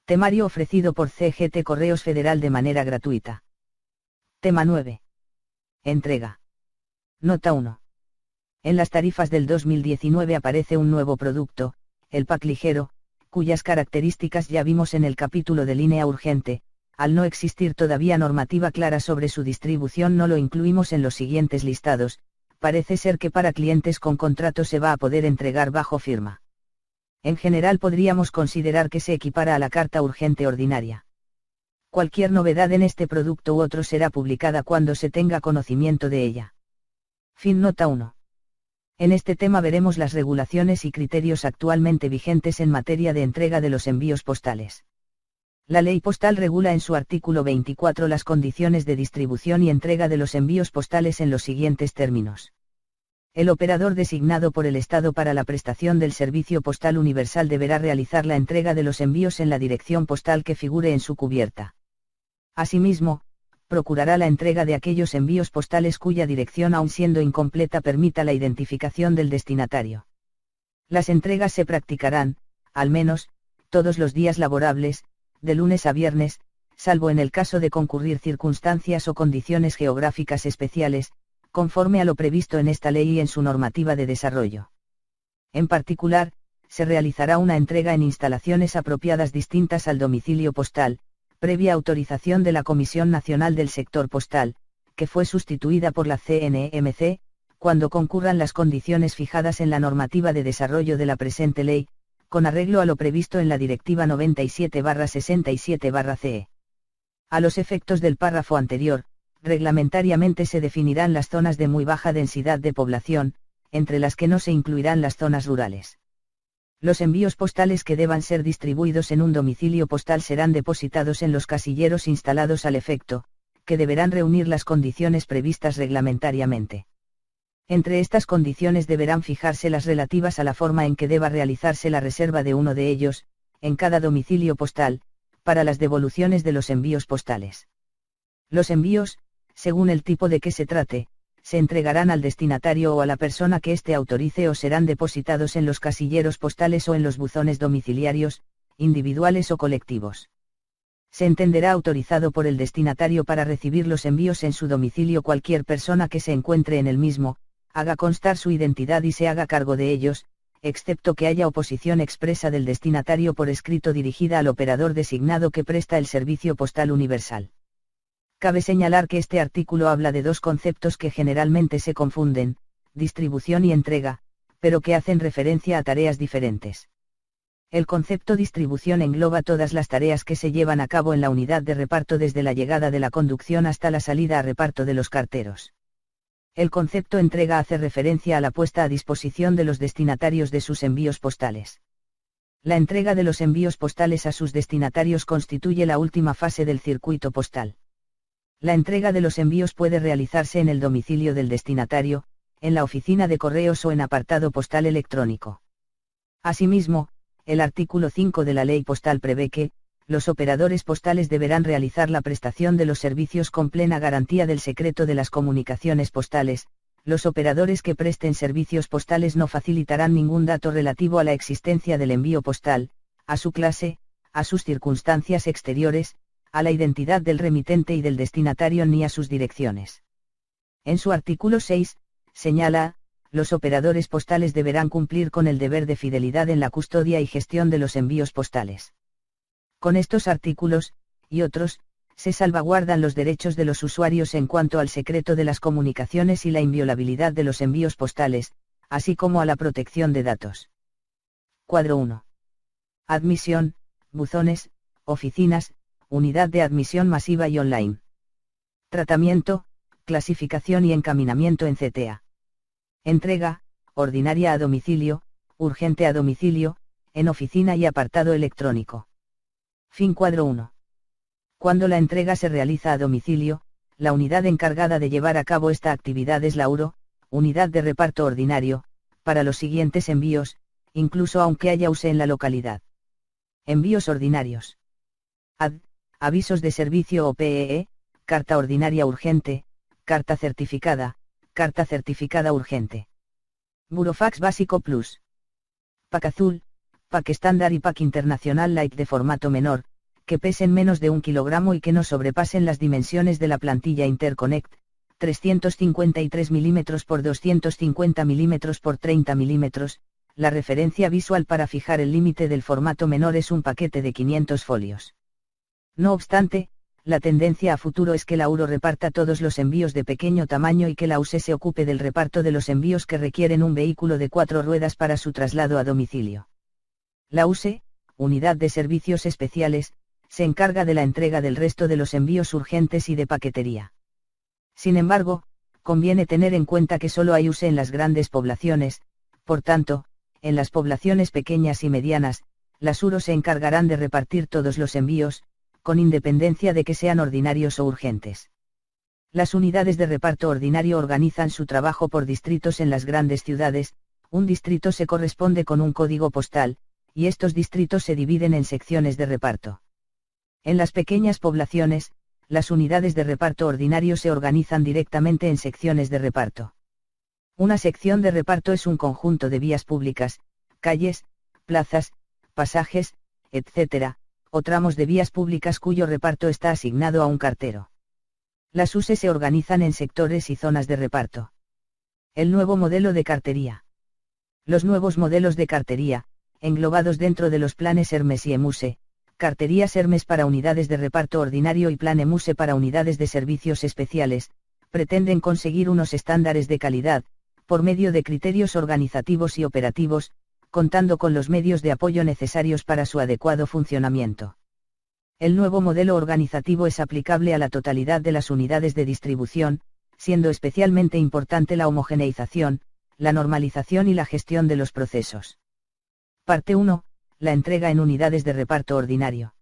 Temario ofrecido por CGT Correos Federal de manera gratuita. Tema 9. Entrega. Nota 1. En las tarifas del 2019 aparece un nuevo producto, el pack ligero, cuyas características ya vimos en el capítulo de línea urgente. Al no existir todavía normativa clara sobre su distribución no lo incluimos en los siguientes listados. Parece ser que para clientes con contrato se va a poder entregar bajo firma. En general podríamos considerar que se equipara a la carta urgente ordinaria. Cualquier novedad en este producto u otro será publicada cuando se tenga conocimiento de ella. Fin nota 1. En este tema veremos las regulaciones y criterios actualmente vigentes en materia de entrega de los envíos postales. La Ley Postal regula en su artículo 24 las condiciones de distribución y entrega de los envíos postales en los siguientes términos. El operador designado por el Estado para la prestación del servicio postal universal deberá realizar la entrega de los envíos en la dirección postal que figure en su cubierta. Asimismo, procurará la entrega de aquellos envíos postales cuya dirección, aun siendo incompleta, permita la identificación del destinatario. Las entregas se practicarán, al menos, todos los días laborables, de lunes a viernes, salvo en el caso de concurrir circunstancias o condiciones geográficas especiales, conforme a lo previsto en esta ley y en su normativa de desarrollo. En particular, se realizará una entrega en instalaciones apropiadas distintas al domicilio postal, previa autorización de la Comisión Nacional del Sector Postal, que fue sustituida por la CNMC, cuando concurran las condiciones fijadas en la normativa de desarrollo de la presente ley, con arreglo a lo previsto en la Directiva 97/67/CE. A los efectos del párrafo anterior, reglamentariamente se definirán las zonas de muy baja densidad de población, entre las que no se incluirán las zonas rurales. Los envíos postales que deban ser distribuidos en un domicilio postal serán depositados en los casilleros instalados al efecto, que deberán reunir las condiciones previstas reglamentariamente. Entre estas condiciones deberán fijarse las relativas a la forma en que deba realizarse la reserva de uno de ellos, en cada domicilio postal, para las devoluciones de los envíos postales. Los envíos, según el tipo de que se trate, se entregarán al destinatario o a la persona que éste autorice o serán depositados en los casilleros postales o en los buzones domiciliarios, individuales o colectivos. Se entenderá autorizado por el destinatario para recibir los envíos en su domicilio cualquier persona que se encuentre en el mismo, haga constar su identidad y se haga cargo de ellos, excepto que haya oposición expresa del destinatario por escrito dirigida al operador designado que presta el servicio postal universal. Cabe señalar que este artículo habla de dos conceptos que generalmente se confunden, distribución y entrega, pero que hacen referencia a tareas diferentes. El concepto distribución engloba todas las tareas que se llevan a cabo en la unidad de reparto desde la llegada de la conducción hasta la salida a reparto de los carteros. El concepto entrega hace referencia a la puesta a disposición de los destinatarios de sus envíos postales. La entrega de los envíos postales a sus destinatarios constituye la última fase del circuito postal. La entrega de los envíos puede realizarse en el domicilio del destinatario, en la oficina de correos o en apartado postal electrónico. Asimismo, el artículo 5 de la Ley Postal prevé que, los operadores postales deberán realizar la prestación de los servicios con plena garantía del secreto de las comunicaciones postales. Los operadores que presten servicios postales no facilitarán ningún dato relativo a la existencia del envío postal, a su clase, a sus circunstancias exteriores, a la identidad del remitente y del destinatario ni a sus direcciones. En su artículo 6, señala, los operadores postales deberán cumplir con el deber de fidelidad en la custodia y gestión de los envíos postales. Con estos artículos, y otros, se salvaguardan los derechos de los usuarios en cuanto al secreto de las comunicaciones y la inviolabilidad de los envíos postales, así como a la protección de datos. Cuadro 1. Admisión, buzones, oficinas, unidad de admisión masiva y online. Tratamiento, clasificación y encaminamiento en CTA. Entrega, ordinaria a domicilio, urgente a domicilio, en oficina y apartado electrónico. Fin cuadro 1. Cuando la entrega se realiza a domicilio, la unidad encargada de llevar a cabo esta actividad es la URO, unidad de reparto ordinario, para los siguientes envíos, incluso aunque haya USE en la localidad. Envíos ordinarios. Avisos de servicio o PEE, carta ordinaria urgente, carta certificada urgente. Burofax básico plus. Pack azul, pack estándar y pack internacional light de formato menor, que pesen menos de 1 kilogramo y que no sobrepasen las dimensiones de la plantilla Interconnect, 353 mm por 250 mm por 30 mm. La referencia visual para fijar el límite del formato menor es un paquete de 500 folios. No obstante, la tendencia a futuro es que la URO reparta todos los envíos de pequeño tamaño y que la USE se ocupe del reparto de los envíos que requieren un vehículo de 4 ruedas para su traslado a domicilio. La USE, Unidad de Servicios Especiales, se encarga de la entrega del resto de los envíos urgentes y de paquetería. Sin embargo, conviene tener en cuenta que solo hay USE en las grandes poblaciones, por tanto, en las poblaciones pequeñas y medianas, las URO se encargarán de repartir todos los envíos, con independencia de que sean ordinarios o urgentes. Las unidades de reparto ordinario organizan su trabajo por distritos en las grandes ciudades. Un distrito se corresponde con un código postal, y estos distritos se dividen en secciones de reparto. En las pequeñas poblaciones, las unidades de reparto ordinario se organizan directamente en secciones de reparto. Una sección de reparto es un conjunto de vías públicas, calles, plazas, pasajes, etc., o tramos de vías públicas cuyo reparto está asignado a un cartero. Las USE se organizan en sectores y zonas de reparto. El nuevo modelo de cartería. Los nuevos modelos de cartería, englobados dentro de los planes Hermes y EMUSE, carterías Hermes para unidades de reparto ordinario y plan EMUSE para unidades de servicios especiales, pretenden conseguir unos estándares de calidad, por medio de criterios organizativos y operativos, contando con los medios de apoyo necesarios para su adecuado funcionamiento. El nuevo modelo organizativo es aplicable a la totalidad de las unidades de distribución, siendo especialmente importante la homogeneización, la normalización y la gestión de los procesos. Parte 1. La entrega en unidades de reparto ordinario.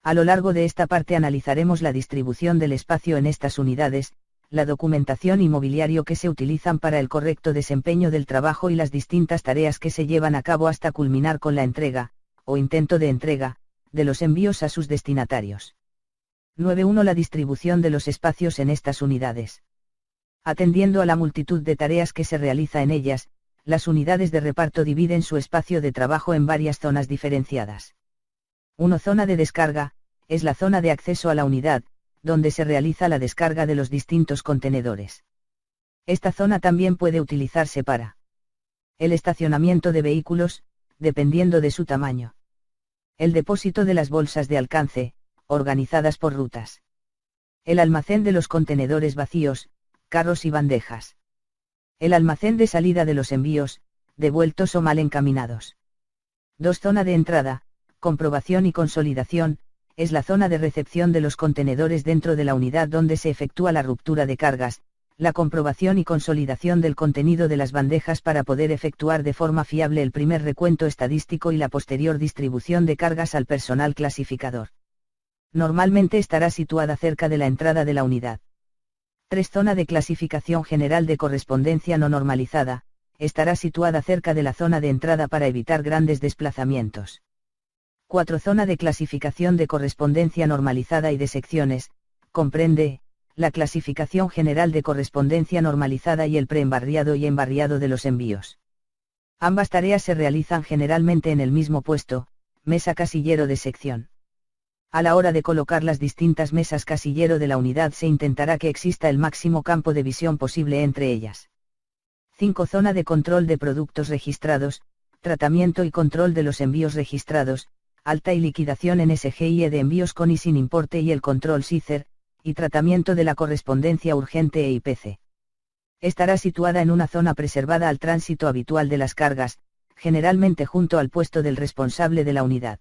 A lo largo de esta parte analizaremos la distribución del espacio en estas unidades, la documentación y mobiliario que se utilizan para el correcto desempeño del trabajo y las distintas tareas que se llevan a cabo hasta culminar con la entrega, o intento de entrega, de los envíos a sus destinatarios. 9.1. La distribución de los espacios en estas unidades. Atendiendo a la multitud de tareas que se realiza en ellas, las unidades de reparto dividen su espacio de trabajo en varias zonas diferenciadas. 1. Zona de descarga, es la zona de acceso a la unidad, donde se realiza la descarga de los distintos contenedores. Esta zona también puede utilizarse para el estacionamiento de vehículos, dependiendo de su tamaño. El depósito de las bolsas de alcance, organizadas por rutas. El almacén de los contenedores vacíos, carros y bandejas. El almacén de salida de los envíos, devueltos o mal encaminados. 2. Zona de entrada, comprobación y consolidación, es la zona de recepción de los contenedores dentro de la unidad donde se efectúa la ruptura de cargas, la comprobación y consolidación del contenido de las bandejas para poder efectuar de forma fiable el primer recuento estadístico y la posterior distribución de cargas al personal clasificador. Normalmente estará situada cerca de la entrada de la unidad. 3. Zona de clasificación general de correspondencia no normalizada, estará situada cerca de la zona de entrada para evitar grandes desplazamientos. 4. Zona de clasificación de correspondencia normalizada y de secciones, comprende la clasificación general de correspondencia normalizada y el preembarriado y embarriado de los envíos. Ambas tareas se realizan generalmente en el mismo puesto, mesa casillero de sección. A la hora de colocar las distintas mesas casillero de la unidad se intentará que exista el máximo campo de visión posible entre ellas. 5. Zona de control de productos registrados, tratamiento y control de los envíos registrados, alta y liquidación en SGIE de envíos con y sin importe y el control SICER, y tratamiento de la correspondencia urgente e IPC. Estará situada en una zona preservada al tránsito habitual de las cargas, generalmente junto al puesto del responsable de la unidad.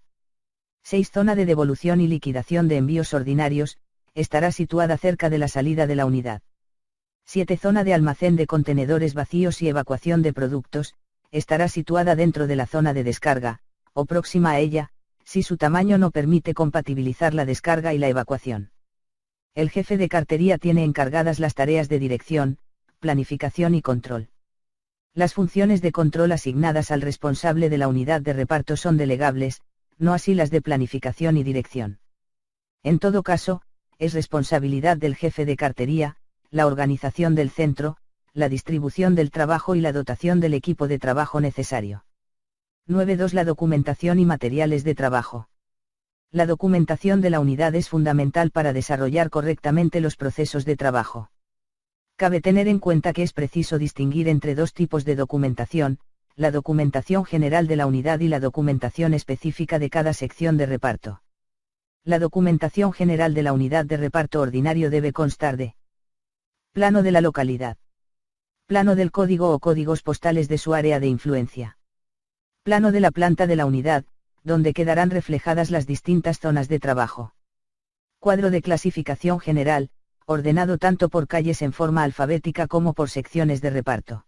6. Zona de devolución y liquidación de envíos ordinarios, estará situada cerca de la salida de la unidad. 7. Zona de almacén de contenedores vacíos y evacuación de productos, estará situada dentro de la zona de descarga, o próxima a ella, si su tamaño no permite compatibilizar la descarga y la evacuación. El jefe de cartería tiene encargadas las tareas de dirección, planificación y control. Las funciones de control asignadas al responsable de la unidad de reparto son delegables, no así las de planificación y dirección. En todo caso, es responsabilidad del jefe de cartería, la organización del centro, la distribución del trabajo y la dotación del equipo de trabajo necesario. 9.2. La documentación y materiales de trabajo. La documentación de la unidad es fundamental para desarrollar correctamente los procesos de trabajo. Cabe tener en cuenta que es preciso distinguir entre dos tipos de documentación, la documentación general de la unidad y la documentación específica de cada sección de reparto. La documentación general de la unidad de reparto ordinario debe constar de plano de la localidad, plano del código o códigos postales de su área de influencia, plano de la planta de la unidad, donde quedarán reflejadas las distintas zonas de trabajo, cuadro de clasificación general, ordenado tanto por calles en forma alfabética como por secciones de reparto.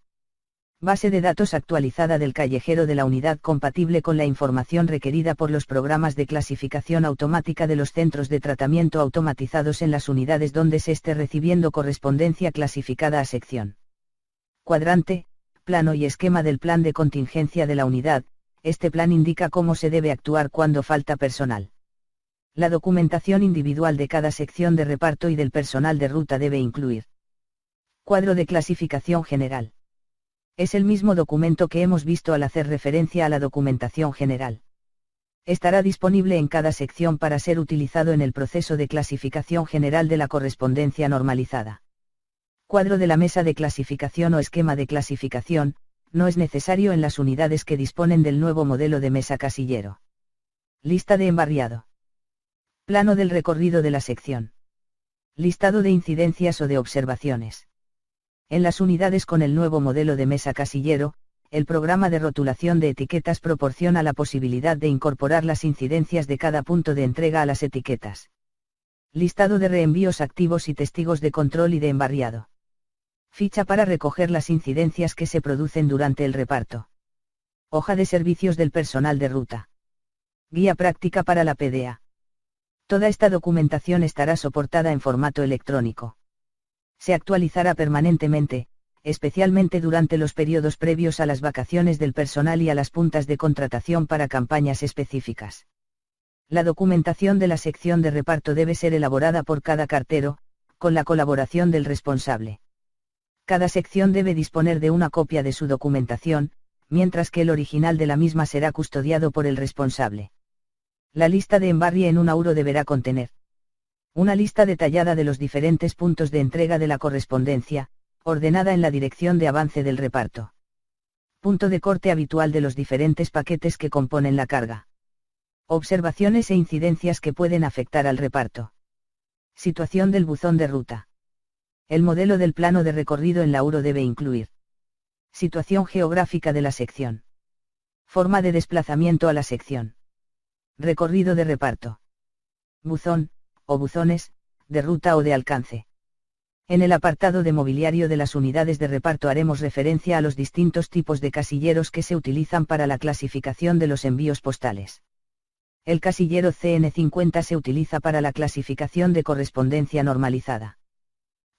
Base de datos actualizada del callejero de la unidad compatible con la información requerida por los programas de clasificación automática de los centros de tratamiento automatizados en las unidades donde se esté recibiendo correspondencia clasificada a sección. Cuadrante, plano y esquema del plan de contingencia de la unidad. Este plan indica cómo se debe actuar cuando falta personal. La documentación individual de cada sección de reparto y del personal de ruta debe incluir cuadro de clasificación general. Es el mismo documento que hemos visto al hacer referencia a la documentación general. Estará disponible en cada sección para ser utilizado en el proceso de clasificación general de la correspondencia normalizada. Cuadro de la mesa de clasificación o esquema de clasificación, no es necesario en las unidades que disponen del nuevo modelo de mesa casillero. Lista de embarriado. Plano del recorrido de la sección. Listado de incidencias o de observaciones. En las unidades con el nuevo modelo de mesa casillero, el programa de rotulación de etiquetas proporciona la posibilidad de incorporar las incidencias de cada punto de entrega a las etiquetas. Listado de reenvíos activos y testigos de control y de embarriado. Ficha para recoger las incidencias que se producen durante el reparto. Hoja de servicios del personal de ruta. Guía práctica para la PDA. Toda esta documentación estará soportada en formato electrónico. Se actualizará permanentemente, especialmente durante los periodos previos a las vacaciones del personal y a las puntas de contratación para campañas específicas. La documentación de la sección de reparto debe ser elaborada por cada cartero, con la colaboración del responsable. Cada sección debe disponer de una copia de su documentación, mientras que el original de la misma será custodiado por el responsable. La lista de embarrie en un auro deberá contener una lista detallada de los diferentes puntos de entrega de la correspondencia, ordenada en la dirección de avance del reparto. Punto de corte habitual de los diferentes paquetes que componen la carga. Observaciones e incidencias que pueden afectar al reparto. Situación del buzón de ruta. El modelo del plano de recorrido en la auro debe incluir situación geográfica de la sección. Forma de desplazamiento a la sección. Recorrido de reparto. Buzón, o buzones, de ruta o de alcance. En el apartado de mobiliario de las unidades de reparto haremos referencia a los distintos tipos de casilleros que se utilizan para la clasificación de los envíos postales. El casillero CN50 se utiliza para la clasificación de correspondencia normalizada.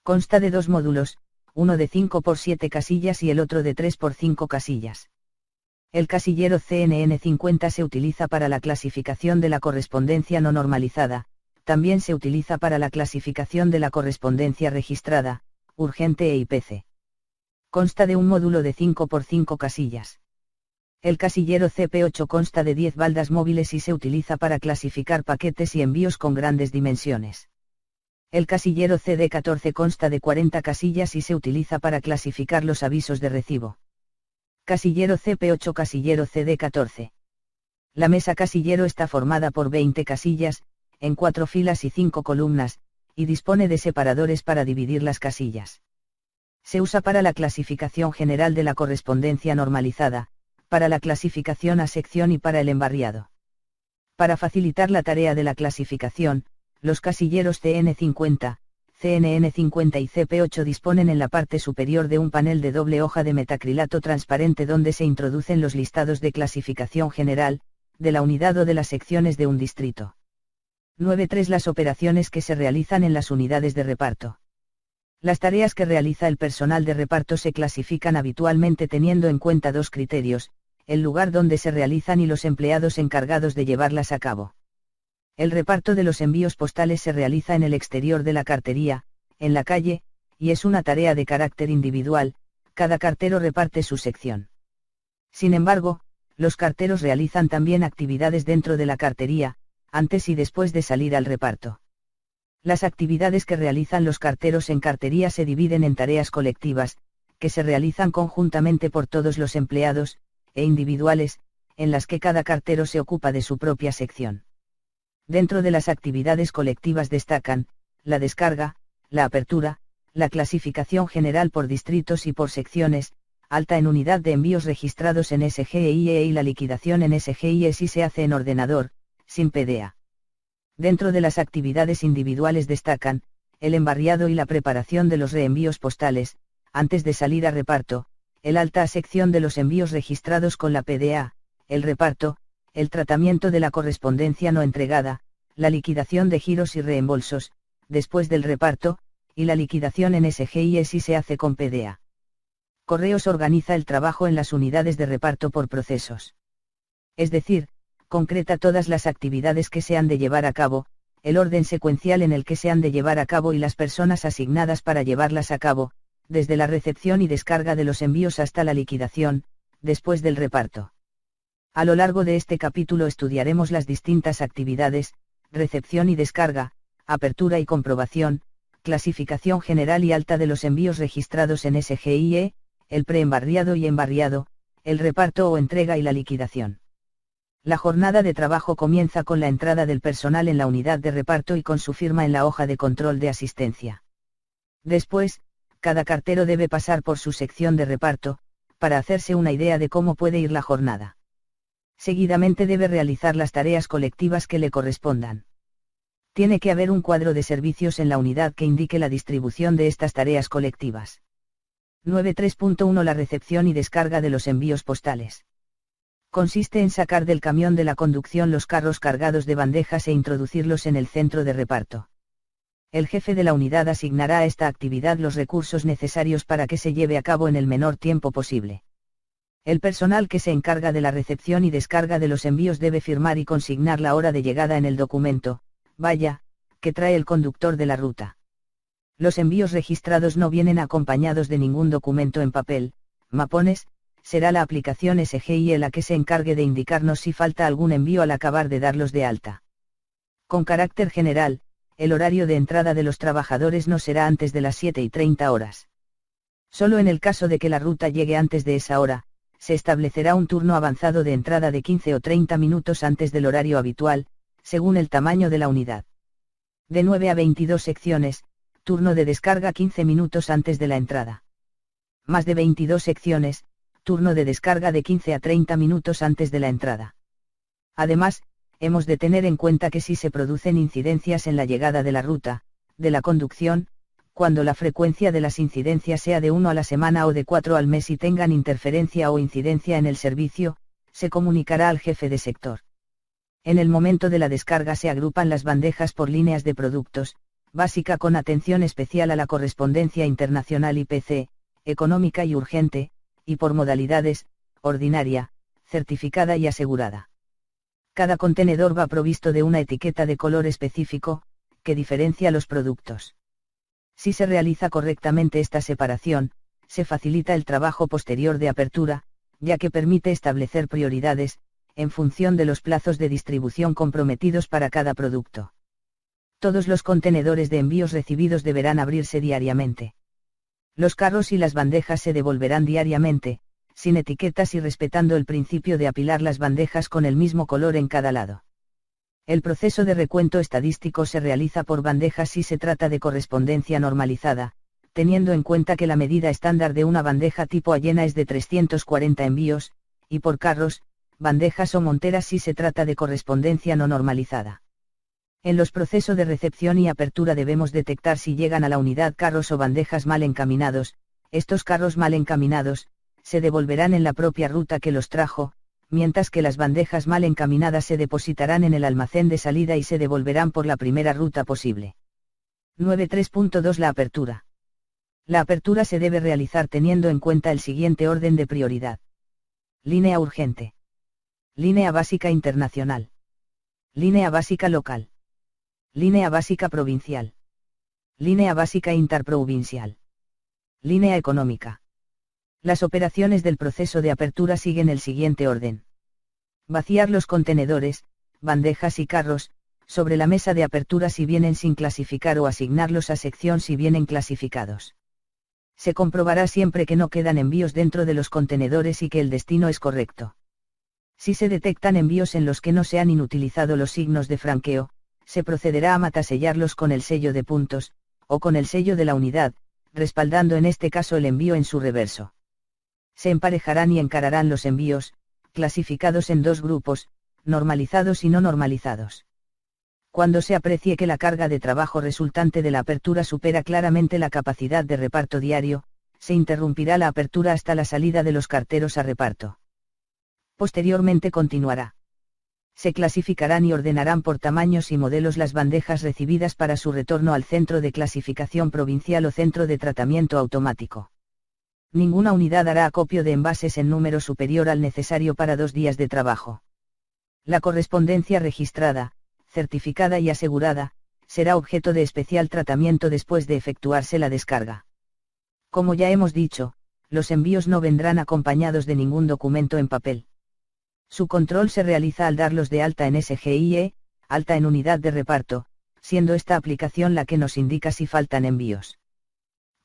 Consta de dos módulos, uno de 5 por 7 casillas y el otro de 3 por 5 casillas. El casillero CNN50 se utiliza para la clasificación de la correspondencia no normalizada, también se utiliza para la clasificación de la correspondencia registrada, urgente e IPC. Consta de un módulo de 5 por 5 casillas. El casillero CP8 consta de 10 baldas móviles y se utiliza para clasificar paquetes y envíos con grandes dimensiones. El casillero CD14 consta de 40 casillas y se utiliza para clasificar los avisos de recibo. Casillero CP8 Casillero CD14. La mesa casillero está formada por 20 casillas, en 4 filas y 5 columnas, y dispone de separadores para dividir las casillas. Se usa para la clasificación general de la correspondencia normalizada, para la clasificación a sección y para el embarriado. Para facilitar la tarea de la clasificación, los casilleros CN50, CNN50 y CP8 disponen en la parte superior de un panel de doble hoja de metacrilato transparente donde se introducen los listados de clasificación general, de la unidad o de las secciones de un distrito. 9.3 Las operaciones que se realizan en las unidades de reparto. Las tareas que realiza el personal de reparto se clasifican habitualmente teniendo en cuenta dos criterios: el lugar donde se realizan y los empleados encargados de llevarlas a cabo. El reparto de los envíos postales se realiza en el exterior de la cartería, en la calle, y es una tarea de carácter individual, cada cartero reparte su sección. Sin embargo, los carteros realizan también actividades dentro de la cartería, antes y después de salir al reparto. Las actividades que realizan los carteros en cartería se dividen en tareas colectivas, que se realizan conjuntamente por todos los empleados, e individuales, en las que cada cartero se ocupa de su propia sección. Dentro de las actividades colectivas destacan, la descarga, la apertura, la clasificación general por distritos y por secciones, alta en unidad de envíos registrados en SGIE y la liquidación en SGIE si se hace en ordenador, sin PDA. Dentro de las actividades individuales destacan, el embarriado y la preparación de los reenvíos postales, antes de salir a reparto, el alta a sección de los envíos registrados con la PDA, el reparto, el tratamiento de la correspondencia no entregada, la liquidación de giros y reembolsos, después del reparto, y la liquidación en SGIE si se hace con PDA. Correos organiza el trabajo en las unidades de reparto por procesos. Es decir, concreta todas las actividades que se han de llevar a cabo, el orden secuencial en el que se han de llevar a cabo y las personas asignadas para llevarlas a cabo, desde la recepción y descarga de los envíos hasta la liquidación, después del reparto. A lo largo de este capítulo estudiaremos las distintas actividades, recepción y descarga, apertura y comprobación, clasificación general y alta de los envíos registrados en SGIE, el preembarriado y embarriado, el reparto o entrega y la liquidación. La jornada de trabajo comienza con la entrada del personal en la unidad de reparto y con su firma en la hoja de control de asistencia. Después, cada cartero debe pasar por su sección de reparto, para hacerse una idea de cómo puede ir la jornada. Seguidamente debe realizar las tareas colectivas que le correspondan. Tiene que haber un cuadro de servicios en la unidad que indique la distribución de estas tareas colectivas. 9.3.1 La recepción y descarga de los envíos postales. Consiste en sacar del camión de la conducción los carros cargados de bandejas e introducirlos en el centro de reparto. El jefe de la unidad asignará a esta actividad los recursos necesarios para que se lleve a cabo en el menor tiempo posible. El personal que se encarga de la recepción y descarga de los envíos debe firmar y consignar la hora de llegada en el documento, vaya, que trae el conductor de la ruta. Los envíos registrados no vienen acompañados de ningún documento en papel, mapones, será la aplicación SGIE la que se encargue de indicarnos si falta algún envío al acabar de darlos de alta. Con carácter general, el horario de entrada de los trabajadores no será antes de las 7:30 horas. Solo en el caso de que la ruta llegue antes de esa hora, se establecerá un turno avanzado de entrada de 15 o 30 minutos antes del horario habitual, según el tamaño de la unidad. De 9 a 22 secciones, turno de descarga 15 minutos antes de la entrada. Más de 22 secciones, turno de descarga de 15 a 30 minutos antes de la entrada. Además, hemos de tener en cuenta que si se producen incidencias en la llegada de la ruta, de la conducción, cuando la frecuencia de las incidencias sea de 1 a la semana o de 4 al mes y tengan interferencia o incidencia en el servicio, se comunicará al jefe de sector. En el momento de la descarga se agrupan las bandejas por líneas de productos, básica con atención especial a la correspondencia internacional IPC, económica y urgente, y por modalidades, ordinaria, certificada y asegurada. Cada contenedor va provisto de una etiqueta de color específico, que diferencia los productos. Si se realiza correctamente esta separación, se facilita el trabajo posterior de apertura, ya que permite establecer prioridades, en función de los plazos de distribución comprometidos para cada producto. Todos los contenedores de envíos recibidos deberán abrirse diariamente. Los carros y las bandejas se devolverán diariamente, sin etiquetas y respetando el principio de apilar las bandejas con el mismo color en cada lado. El proceso de recuento estadístico se realiza por bandejas si se trata de correspondencia normalizada, teniendo en cuenta que la medida estándar de una bandeja tipo A llena es de 340 envíos, y por carros, bandejas o monteras si se trata de correspondencia no normalizada. En los procesos de recepción y apertura debemos detectar si llegan a la unidad carros o bandejas mal encaminados. Estos carros mal encaminados, se devolverán en la propia ruta que los trajo, mientras que las bandejas mal encaminadas se depositarán en el almacén de salida y se devolverán por la primera ruta posible. 9.3.2 La apertura. La apertura se debe realizar teniendo en cuenta el siguiente orden de prioridad. Línea urgente. Línea básica internacional. Línea básica local. Línea básica provincial. Línea básica interprovincial. Línea económica. Las operaciones del proceso de apertura siguen el siguiente orden. Vaciar los contenedores, bandejas y carros, Sobre la mesa de apertura si vienen sin clasificar o asignarlos a sección si vienen clasificados. Se comprobará siempre que no quedan envíos dentro de los contenedores y que el destino es correcto. Si se detectan envíos en los que no se han inutilizado los signos de franqueo, se procederá a matasellarlos con el sello de puntos, o con el sello de la unidad, respaldando en este caso el envío en su reverso. Se emparejarán y encararán los envíos, clasificados en dos grupos, normalizados y no normalizados. Cuando se aprecie que la carga de trabajo resultante de la apertura supera claramente la capacidad de reparto diario, se interrumpirá la apertura hasta la salida de los carteros a reparto. Posteriormente continuará. Se clasificarán y ordenarán por tamaños y modelos las bandejas recibidas para su retorno al centro de clasificación provincial o centro de tratamiento automático. Ninguna unidad hará acopio de envases en número superior al necesario para 2 días de trabajo. La correspondencia registrada, certificada y asegurada, será objeto de especial tratamiento después de efectuarse la descarga. Como ya hemos dicho, los envíos no vendrán acompañados de ningún documento en papel. Su control se realiza al darlos de alta en SGIE, alta en unidad de reparto, siendo esta aplicación la que nos indica si faltan envíos.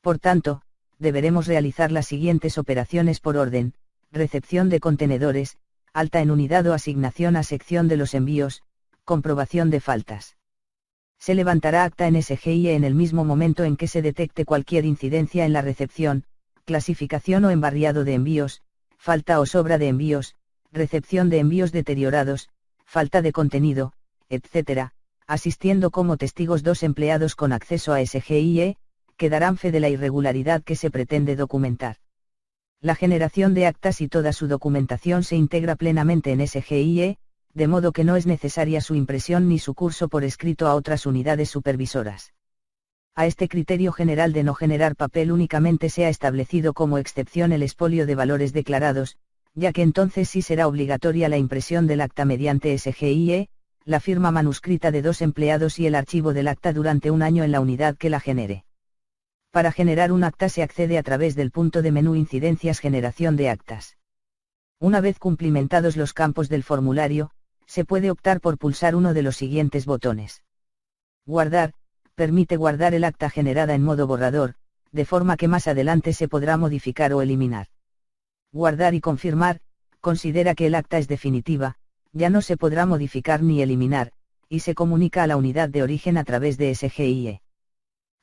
Por tanto, deberemos realizar las siguientes operaciones por orden: recepción de contenedores, alta en unidad o asignación a sección de los envíos, comprobación de faltas. Se levantará acta en SGIE en el mismo momento en que se detecte cualquier incidencia en la recepción, clasificación o embarriado de envíos, falta o sobra de envíos, recepción de envíos deteriorados, falta de contenido, etc., asistiendo como testigos 2 empleados con acceso a SGIE, que darán fe de la irregularidad que se pretende documentar. La generación de actas y toda su documentación se integra plenamente en SGIE, de modo que no es necesaria su impresión ni su curso por escrito a otras unidades supervisoras. A este criterio general de no generar papel únicamente se ha establecido como excepción el expolio de valores declarados, ya que entonces sí será obligatoria la impresión del acta mediante SGIE, la firma manuscrita de 2 empleados y el archivo del acta durante 1 año en la unidad que la genere. Para generar un acta se accede a través del punto de menú Incidencias Generación de actas. Una vez cumplimentados los campos del formulario, se puede optar por pulsar uno de los siguientes botones. Guardar, permite guardar el acta generada en modo borrador, de forma que más adelante se podrá modificar o eliminar. Guardar y confirmar, considera que el acta es definitiva, ya no se podrá modificar ni eliminar, y se comunica a la unidad de origen a través de SGIE.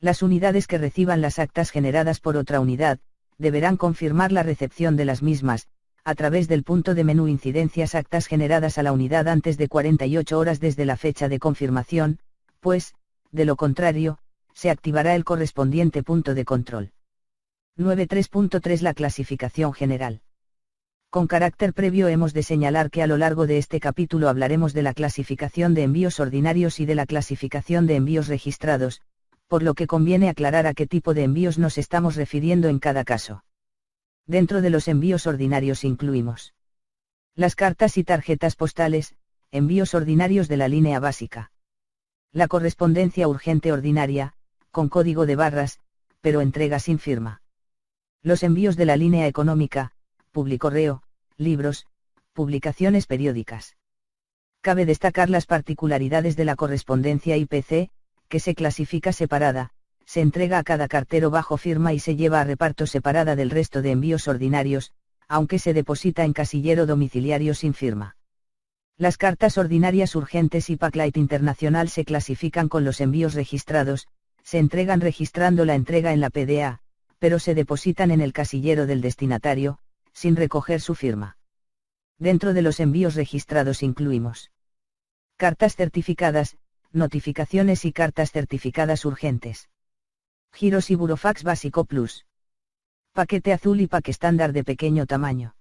Las unidades que reciban las actas generadas por otra unidad, deberán confirmar la recepción de las mismas, a través del punto de menú Incidencias Actas generadas a la unidad antes de 48 horas desde la fecha de confirmación, pues, de lo contrario, se activará el correspondiente punto de control. 9.3.3 La clasificación general. Con carácter previo hemos de señalar que a lo largo de este capítulo hablaremos de la clasificación de envíos ordinarios y de la clasificación de envíos registrados, por lo que conviene aclarar a qué tipo de envíos nos estamos refiriendo en cada caso. Dentro de los envíos ordinarios incluimos las cartas y tarjetas postales, envíos ordinarios de la línea básica. La correspondencia urgente ordinaria, con código de barras, pero entrega sin firma. Los envíos de la línea económica, publicorreo, libros, publicaciones periódicas. Cabe destacar las particularidades de la correspondencia IPC, que se clasifica separada, se entrega a cada cartero bajo firma y se lleva a reparto separada del resto de envíos ordinarios, aunque se deposita en casillero domiciliario sin firma. Las cartas ordinarias urgentes y Packlight Internacional se clasifican con los envíos registrados, se entregan registrando la entrega en la PDA, pero se depositan en el casillero del destinatario, sin recoger su firma. Dentro de los envíos registrados incluimos cartas certificadas, notificaciones y cartas certificadas urgentes. Giros y Burofax Básico Plus. Paquete azul y pack estándar de pequeño tamaño.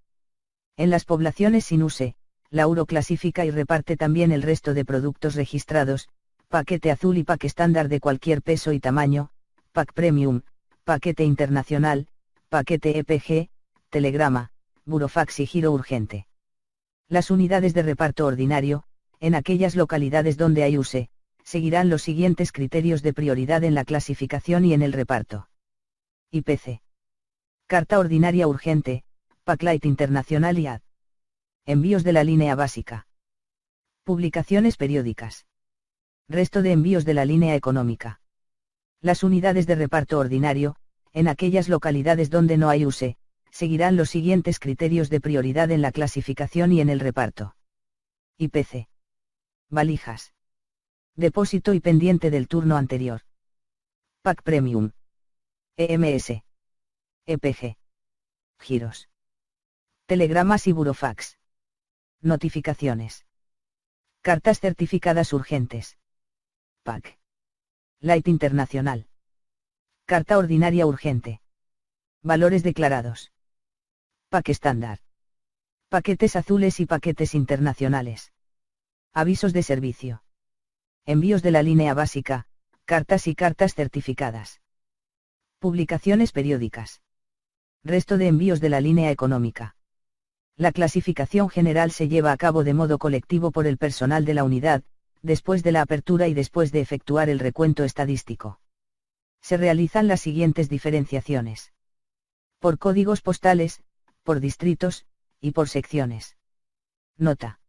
En las poblaciones sin USE, la URO clasifica y reparte también el resto de productos registrados, paquete azul y pack estándar de cualquier peso y tamaño, pack premium, paquete internacional, paquete EPG, telegrama, burofax y giro urgente. Las unidades de reparto ordinario, en aquellas localidades donde hay USE, seguirán los siguientes criterios de prioridad en la clasificación y en el reparto. IPC. Carta ordinaria urgente, Packlight Internacional y AD. Envíos de la línea básica. Publicaciones periódicas. Resto de envíos de la línea económica. Las unidades de reparto ordinario, en aquellas localidades donde no hay USE, seguirán los siguientes criterios de prioridad en la clasificación y en el reparto. IPC. Valijas. Depósito y pendiente del turno anterior. Pack Premium. EMS. EPG. Giros. Telegramas y burofax. Notificaciones. Cartas certificadas urgentes. Pack. Light Internacional. Carta ordinaria urgente. Valores declarados. Pack estándar. Paquetes azules y paquetes internacionales. Avisos de servicio. Envíos de la línea básica, cartas y cartas certificadas. Publicaciones periódicas. Resto de envíos de la línea económica. La clasificación general se lleva a cabo de modo colectivo por el personal de la unidad, después de la apertura y después de efectuar el recuento estadístico. Se realizan las siguientes diferenciaciones. Por códigos postales, por distritos, y por secciones. Nota.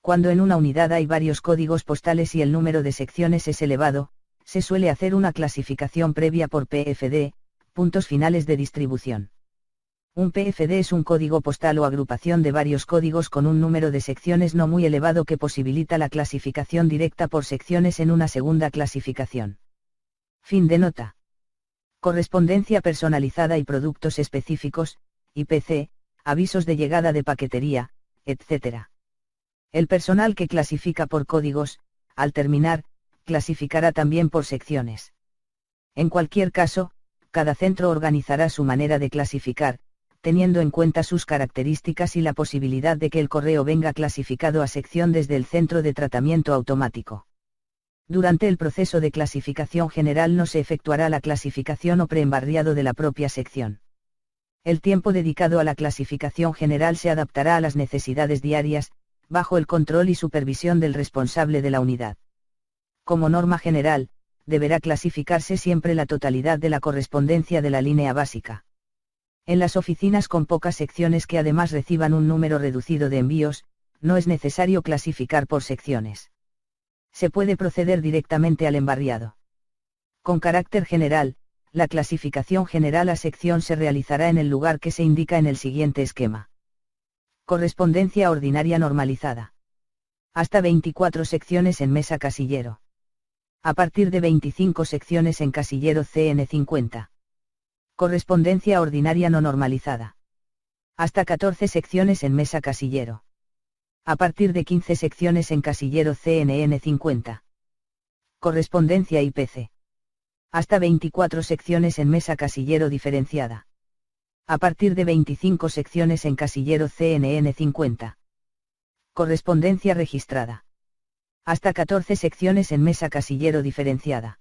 Cuando en una unidad hay varios códigos postales y el número de secciones es elevado, se suele hacer una clasificación previa por PFD, puntos finales de distribución. Un PFD es un código postal o agrupación de varios códigos con un número de secciones no muy elevado que posibilita la clasificación directa por secciones en una segunda clasificación. Fin de nota. Correspondencia personalizada y productos específicos, IPC, avisos de llegada de paquetería, etc. El personal que clasifica por códigos, al terminar, clasificará también por secciones. En cualquier caso, cada centro organizará su manera de clasificar, teniendo en cuenta sus características y la posibilidad de que el correo venga clasificado a sección desde el centro de tratamiento automático. Durante el proceso de clasificación general no se efectuará la clasificación o preembarriado de la propia sección. El tiempo dedicado a la clasificación general se adaptará a las necesidades diarias, bajo el control y supervisión del responsable de la unidad. Como norma general, deberá clasificarse siempre la totalidad de la correspondencia de la línea básica. En las oficinas con pocas secciones que además reciban un número reducido de envíos, no es necesario clasificar por secciones. Se puede proceder directamente al embarriado. Con carácter general, la clasificación general a sección se realizará en el lugar que se indica en el siguiente esquema. Correspondencia ordinaria normalizada. Hasta 24 secciones en mesa casillero. A partir de 25 secciones en casillero CN50. Correspondencia ordinaria no normalizada. Hasta 14 secciones en mesa casillero. A partir de 15 secciones en casillero CNN50. Correspondencia IPC. Hasta 24 secciones en mesa casillero diferenciada. A partir de 25 secciones en casillero CNN50. Correspondencia registrada. Hasta 14 secciones en mesa casillero diferenciada.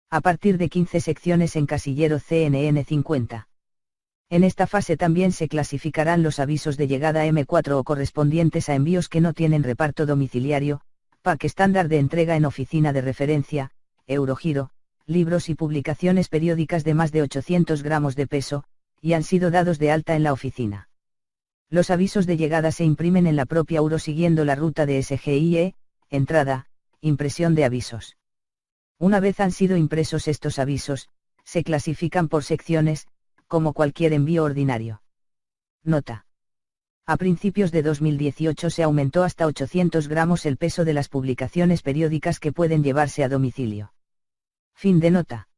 A partir de 15 secciones en casillero CNN50. En esta fase también se clasificarán los avisos de llegada M4 o correspondientes a envíos que no tienen reparto domiciliario, pack estándar de entrega en oficina de referencia, Eurogiro, libros y publicaciones periódicas de más de 800 gramos de peso, y han sido dados de alta en la oficina. Los avisos de llegada se imprimen en la propia Euro siguiendo la ruta de SGIE, entrada, impresión de avisos. Una vez han sido impresos estos avisos, se clasifican por secciones, como cualquier envío ordinario. Nota. A principios de 2018 se aumentó hasta 800 gramos el peso de las publicaciones periódicas que pueden llevarse a domicilio. Fin de nota.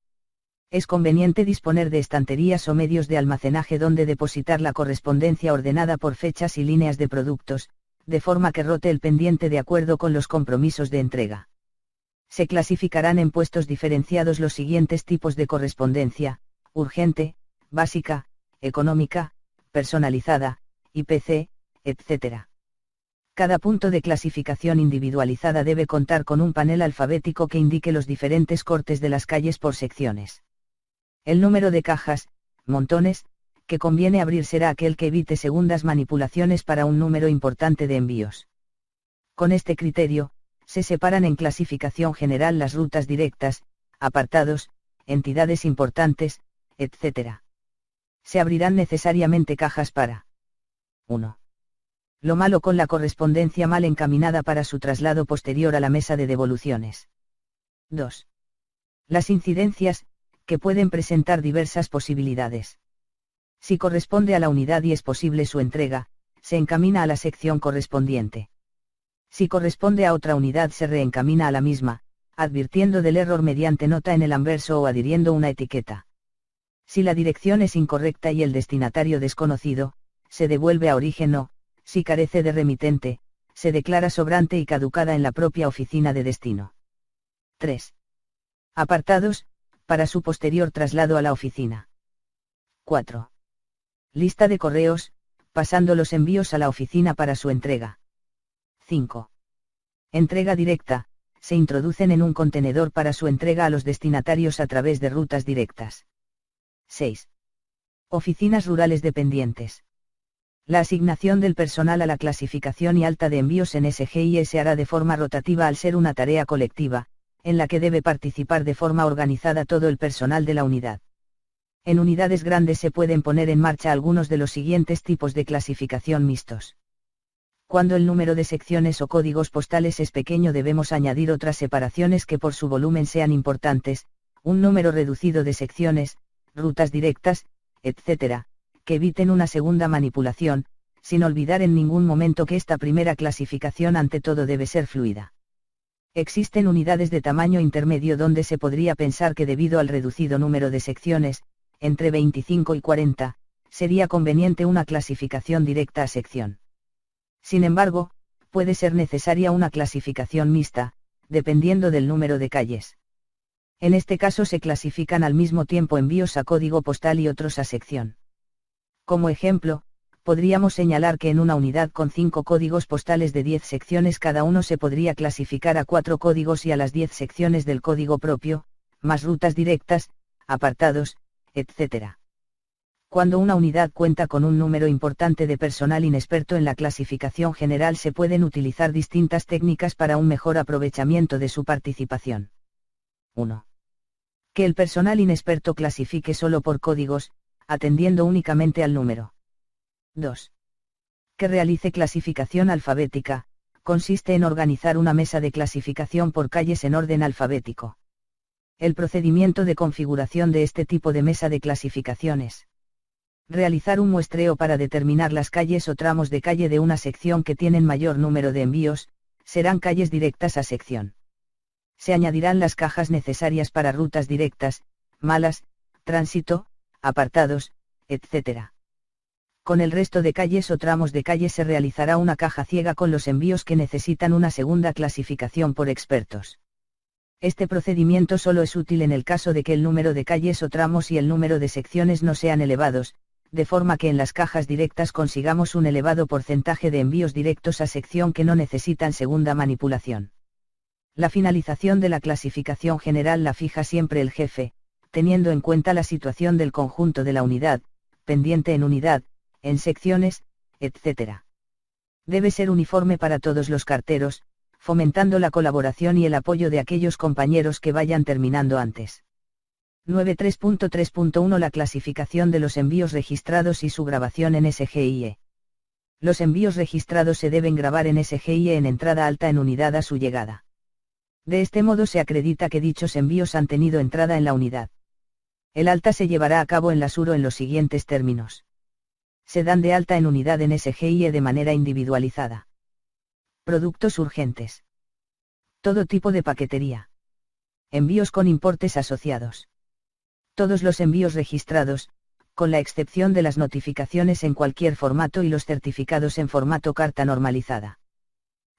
Es conveniente disponer de estanterías o medios de almacenaje donde depositar la correspondencia ordenada por fechas y líneas de productos, de forma que rote el pendiente de acuerdo con los compromisos de entrega. Se clasificarán en puestos diferenciados los siguientes tipos de correspondencia: urgente, básica, económica, personalizada, IPC, etc. Cada punto de clasificación individualizada debe contar con un panel alfabético que indique los diferentes cortes de las calles por secciones. El número de cajas, montones, que conviene abrir será aquel que evite segundas manipulaciones para un número importante de envíos. Con este criterio, se separan en clasificación general las rutas directas, apartados, entidades importantes, etc. Se abrirán necesariamente cajas para 1. Lo malo con la correspondencia mal encaminada para su traslado posterior a la mesa de devoluciones. 2. Las incidencias, que pueden presentar diversas posibilidades. Si corresponde a la unidad y es posible su entrega, se encamina a la sección correspondiente. Si corresponde a otra unidad, se reencamina a la misma, advirtiendo del error mediante nota en el anverso o adhiriendo una etiqueta. Si la dirección es incorrecta y el destinatario desconocido, se devuelve a origen o, si carece de remitente, se declara sobrante y caducada en la propia oficina de destino. 3. Apartados, para su posterior traslado a la oficina. 4. Lista de correos, pasando los envíos a la oficina para su entrega. 5. Entrega directa, se introducen en un contenedor para su entrega a los destinatarios a través de rutas directas. 6. Oficinas rurales dependientes. La asignación del personal a la clasificación y alta de envíos en SGIE se hará de forma rotativa al ser una tarea colectiva, en la que debe participar de forma organizada todo el personal de la unidad. En unidades grandes se pueden poner en marcha algunos de los siguientes tipos de clasificación mixtos. Cuando el número de secciones o códigos postales es pequeño, debemos añadir otras separaciones que por su volumen sean importantes, un número reducido de secciones, rutas directas, etc., que eviten una segunda manipulación, sin olvidar en ningún momento que esta primera clasificación ante todo debe ser fluida. Existen unidades de tamaño intermedio donde se podría pensar que debido al reducido número de secciones, entre 25 y 40, sería conveniente una clasificación directa a sección. Sin embargo, puede ser necesaria una clasificación mixta, dependiendo del número de calles. En este caso se clasifican al mismo tiempo envíos a código postal y otros a sección. Como ejemplo, podríamos señalar que en una unidad con 5 códigos postales de 10 secciones cada uno se podría clasificar a 4 códigos y a las 10 secciones del código propio, más rutas directas, apartados, etc. Cuando una unidad cuenta con un número importante de personal inexperto en la clasificación general, se pueden utilizar distintas técnicas para un mejor aprovechamiento de su participación. 1. Que el personal inexperto clasifique solo por códigos, atendiendo únicamente al número. 2. Que realice clasificación alfabética, consiste en organizar una mesa de clasificación por calles en orden alfabético. El procedimiento de configuración de este tipo de mesa de clasificaciones: realizar un muestreo para determinar las calles o tramos de calle de una sección que tienen mayor número de envíos, serán calles directas a sección. Se añadirán las cajas necesarias para rutas directas, malas, tránsito, apartados, etc. Con el resto de calles o tramos de calle se realizará una caja ciega con los envíos que necesitan una segunda clasificación por expertos. Este procedimiento solo es útil en el caso de que el número de calles o tramos y el número de secciones no sean elevados, de forma que en las cajas directas consigamos un elevado porcentaje de envíos directos a sección que no necesitan segunda manipulación. La finalización de la clasificación general la fija siempre el jefe, teniendo en cuenta la situación del conjunto de la unidad, pendiente en unidad, en secciones, etc. Debe ser uniforme para todos los carteros, fomentando la colaboración y el apoyo de aquellos compañeros que vayan terminando antes. 9.3.3.1 La clasificación de los envíos registrados y su grabación en SGIE. Los envíos registrados se deben grabar en SGIE en entrada alta en unidad a su llegada. De este modo se acredita que dichos envíos han tenido entrada en la unidad. El alta se llevará a cabo en la SURO en los siguientes términos. Se dan de alta en unidad en SGIE de manera individualizada. Productos urgentes. Todo tipo de paquetería. Envíos con importes asociados. Todos los envíos registrados, con la excepción de las notificaciones en cualquier formato y los certificados en formato carta normalizada.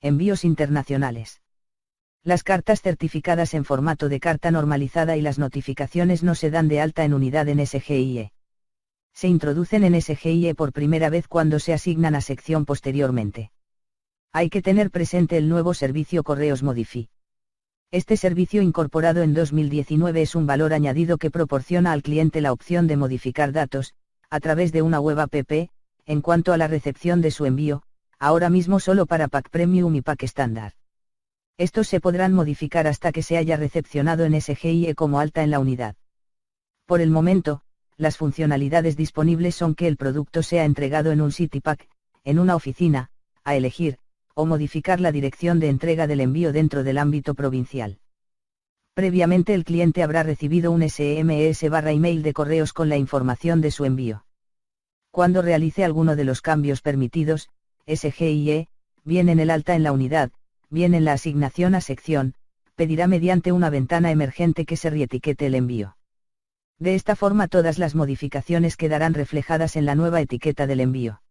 Envíos internacionales. Las cartas certificadas en formato de carta normalizada y las notificaciones no se dan de alta en unidad en SGIE. Se introducen en SGIE por primera vez cuando se asignan a sección posteriormente. Hay que tener presente el nuevo servicio Correos Modify. Este servicio incorporado en 2019 es un valor añadido que proporciona al cliente la opción de modificar datos, a través de una web app, en cuanto a la recepción de su envío, ahora mismo solo para Pack Premium y Pack estándar. Estos se podrán modificar hasta que se haya recepcionado en SGIE como alta en la unidad. Por el momento, las funcionalidades disponibles son que el producto sea entregado en un CityPack, en una oficina, a elegir, o modificar la dirección de entrega del envío dentro del ámbito provincial. Previamente el cliente habrá recibido un SMS/email de correos con la información de su envío. Cuando realice alguno de los cambios permitidos, SGIE, bien en el alta en la unidad, bien en la asignación a sección, pedirá mediante una ventana emergente que se reetiquete el envío. De esta forma todas las modificaciones quedarán reflejadas en la nueva etiqueta del envío.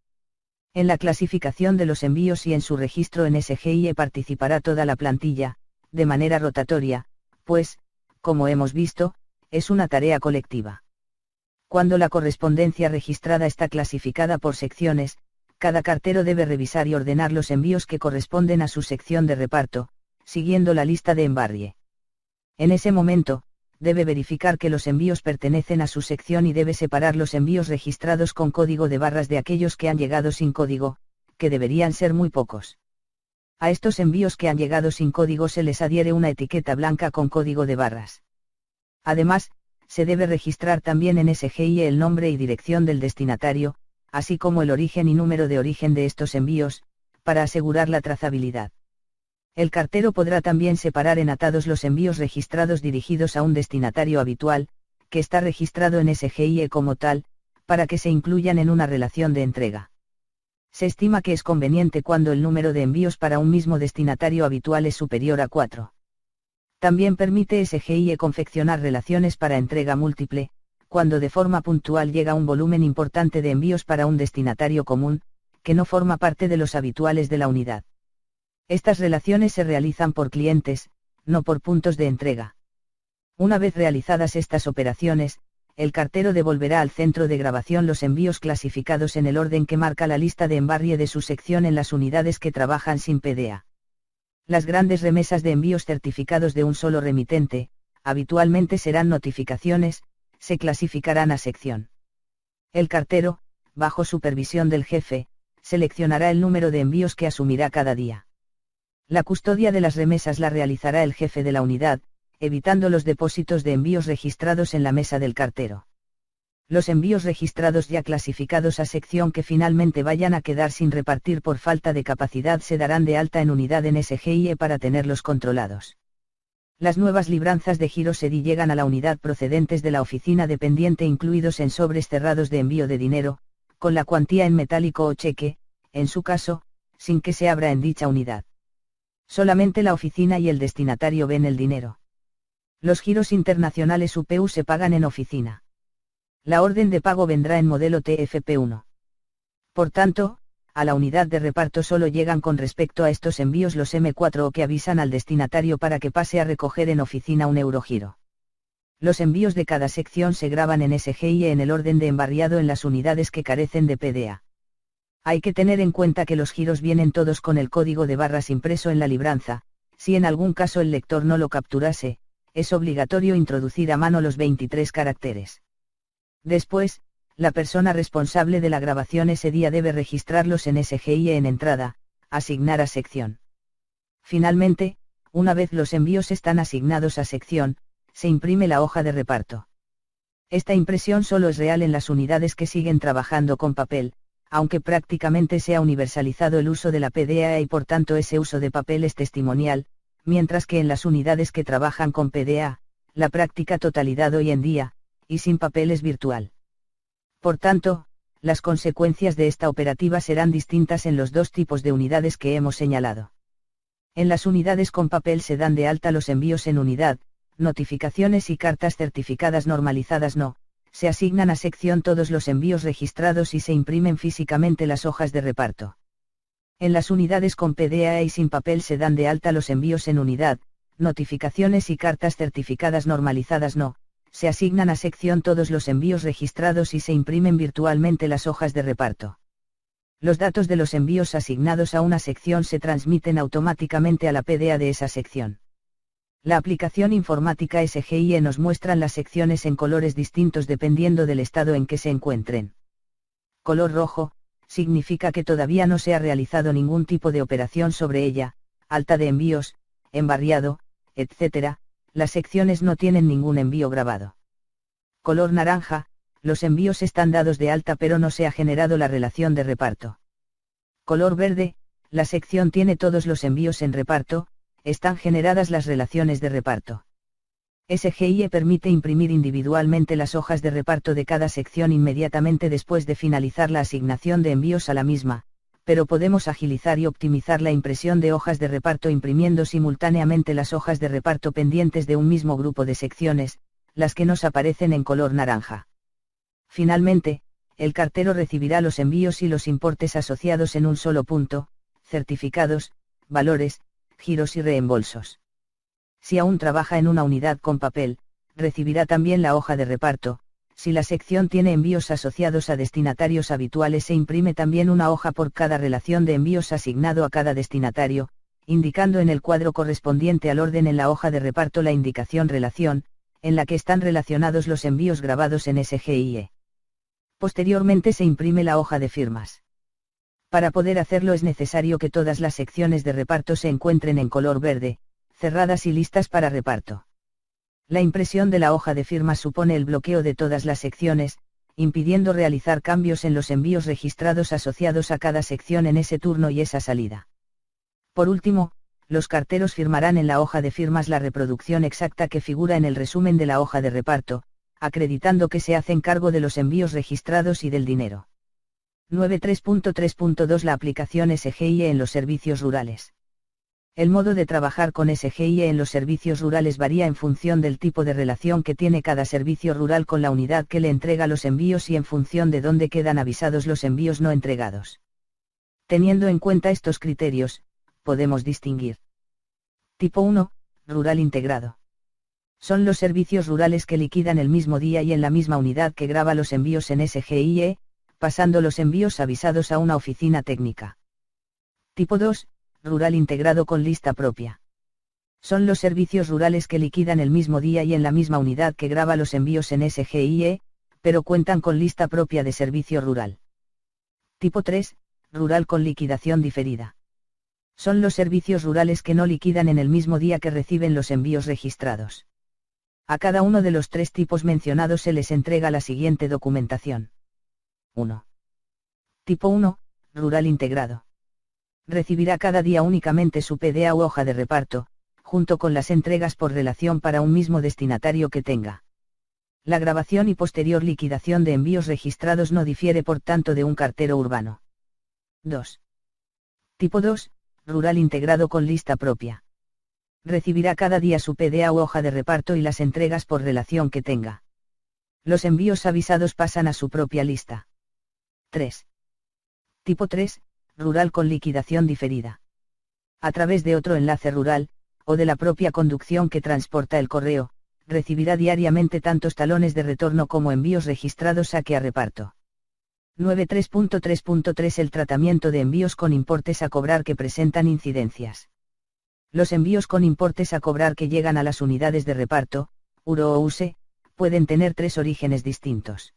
En la clasificación de los envíos y en su registro en SGIE participará toda la plantilla, de manera rotatoria, pues, como hemos visto, es una tarea colectiva. Cuando la correspondencia registrada está clasificada por secciones, cada cartero debe revisar y ordenar los envíos que corresponden a su sección de reparto, siguiendo la lista de embarrie. En ese momento, debe verificar que los envíos pertenecen a su sección y debe separar los envíos registrados con código de barras de aquellos que han llegado sin código, que deberían ser muy pocos. A estos envíos que han llegado sin código se les adhiere una etiqueta blanca con código de barras. Además, se debe registrar también en SGIE el nombre y dirección del destinatario, así como el origen y número de origen de estos envíos, para asegurar la trazabilidad. El cartero podrá también separar en atados los envíos registrados dirigidos a un destinatario habitual, que está registrado en SGIE como tal, para que se incluyan en una relación de entrega. Se estima que es conveniente cuando el número de envíos para un mismo destinatario habitual es superior a 4. También permite SGIE confeccionar relaciones para entrega múltiple, cuando de forma puntual llega un volumen importante de envíos para un destinatario común, que no forma parte de los habituales de la unidad. Estas relaciones se realizan por clientes, no por puntos de entrega. Una vez realizadas estas operaciones, el cartero devolverá al centro de grabación los envíos clasificados en el orden que marca la lista de embarrie de su sección en las unidades que trabajan sin PDA. Las grandes remesas de envíos certificados de un solo remitente, habitualmente serán notificaciones, se clasificarán a sección. El cartero, bajo supervisión del jefe, seleccionará el número de envíos que asumirá cada día. La custodia de las remesas la realizará el jefe de la unidad, evitando los depósitos de envíos registrados en la mesa del cartero. Los envíos registrados ya clasificados a sección que finalmente vayan a quedar sin repartir por falta de capacidad se darán de alta en unidad en SGIE para tenerlos controlados. Las nuevas libranzas de giro SEDI llegan a la unidad procedentes de la oficina dependiente incluidos en sobres cerrados de envío de dinero, con la cuantía en metálico o cheque, en su caso, sin que se abra en dicha unidad. Solamente la oficina y el destinatario ven el dinero. Los giros internacionales UPU se pagan en oficina. La orden de pago vendrá en modelo TFP1. Por tanto, a la unidad de reparto solo llegan con respecto a estos envíos los M4 o que avisan al destinatario para que pase a recoger en oficina un eurogiro. Los envíos de cada sección se graban en SGIE en el orden de embarriado en las unidades que carecen de PDA. Hay que tener en cuenta que los giros vienen todos con el código de barras impreso en la libranza, si en algún caso el lector no lo capturase, es obligatorio introducir a mano los 23 caracteres. Después, la persona responsable de la grabación ese día debe registrarlos en SGIE en entrada, asignar a sección. Finalmente, una vez los envíos están asignados a sección, se imprime la hoja de reparto. Esta impresión solo es real en las unidades que siguen trabajando con papel, aunque prácticamente se ha universalizado el uso de la PDA y por tanto ese uso de papel es testimonial, mientras que en las unidades que trabajan con PDA, la práctica totalidad hoy en día, y sin papel es virtual. Por tanto, las consecuencias de esta operativa serán distintas en los dos tipos de unidades que hemos señalado. En las unidades con papel se dan de alta los envíos en unidad, notificaciones y cartas certificadas normalizadas no, se asignan a sección todos los envíos registrados y se imprimen físicamente las hojas de reparto. En las unidades con PDA y sin papel se dan de alta los envíos en unidad, notificaciones y cartas certificadas normalizadas no, se asignan a sección todos los envíos registrados y se imprimen virtualmente las hojas de reparto. Los datos de los envíos asignados a una sección se transmiten automáticamente a la PDA de esa sección. La aplicación informática SGIE nos muestra las secciones en colores distintos dependiendo del estado en que se encuentren. Color rojo, significa que todavía no se ha realizado ningún tipo de operación sobre ella, alta de envíos, embarriado, etc., las secciones no tienen ningún envío grabado. Color naranja, los envíos están dados de alta pero no se ha generado la relación de reparto. Color verde, La sección tiene todos los envíos en reparto, están generadas las relaciones de reparto. SGIE permite imprimir individualmente las hojas de reparto de cada sección inmediatamente después de finalizar la asignación de envíos a la misma, pero podemos agilizar y optimizar la impresión de hojas de reparto imprimiendo simultáneamente las hojas de reparto pendientes de un mismo grupo de secciones, las que nos aparecen en color naranja. Finalmente, el cartero recibirá los envíos y los importes asociados en un solo punto, certificados, valores, giros y reembolsos. Si aún trabaja en una unidad con papel, recibirá también la hoja de reparto. Si la sección tiene envíos asociados a destinatarios habituales, se imprime también una hoja por cada relación de envíos asignado a cada destinatario, indicando en el cuadro correspondiente al orden en la hoja de reparto la indicación relación, en la que están relacionados los envíos grabados en SGIE. Posteriormente se imprime la hoja de firmas. Para poder hacerlo es necesario que todas las secciones de reparto se encuentren en color verde, cerradas y listas para reparto. La impresión de la hoja de firmas supone el bloqueo de todas las secciones, impidiendo realizar cambios en los envíos registrados asociados a cada sección en ese turno y esa salida. Por último, los carteros firmarán en la hoja de firmas la reproducción exacta que figura en el resumen de la hoja de reparto, acreditando que se hacen cargo de los envíos registrados y del dinero. 9.3.3.2 La aplicación SGIE en los servicios rurales. El modo de trabajar con SGIE en los servicios rurales varía en función del tipo de relación que tiene cada servicio rural con la unidad que le entrega los envíos y en función de dónde quedan avisados los envíos no entregados. Teniendo en cuenta estos criterios, podemos distinguir. Tipo 1, rural integrado. Son los servicios rurales que liquidan el mismo día y en la misma unidad que graba los envíos en SGIE, pasando los envíos avisados a una oficina técnica. Tipo 2, rural integrado con lista propia. Son los servicios rurales que liquidan el mismo día y en la misma unidad que graba los envíos en SGIE, pero cuentan con lista propia de servicio rural. Tipo 3, rural con liquidación diferida. Son los servicios rurales que no liquidan en el mismo día que reciben los envíos registrados. A cada uno de los tres tipos mencionados se les entrega la siguiente documentación. 1. Tipo 1, rural integrado. Recibirá cada día únicamente su PDA u hoja de reparto, junto con las entregas por relación para un mismo destinatario que tenga. La grabación y posterior liquidación de envíos registrados no difiere por tanto de un cartero urbano. 2. Tipo 2, rural integrado con lista propia. Recibirá cada día su PDA u hoja de reparto y las entregas por relación que tenga. Los envíos avisados pasan a su propia lista. 3. Tipo 3, rural con liquidación diferida. A través de otro enlace rural, o de la propia conducción que transporta el correo, recibirá diariamente tantos talones de retorno como envíos registrados saque a reparto. 9.3.3.3 El tratamiento de envíos con importes a cobrar que presentan incidencias. Los envíos con importes a cobrar que llegan a las unidades de reparto, URO o USE, pueden tener tres orígenes distintos.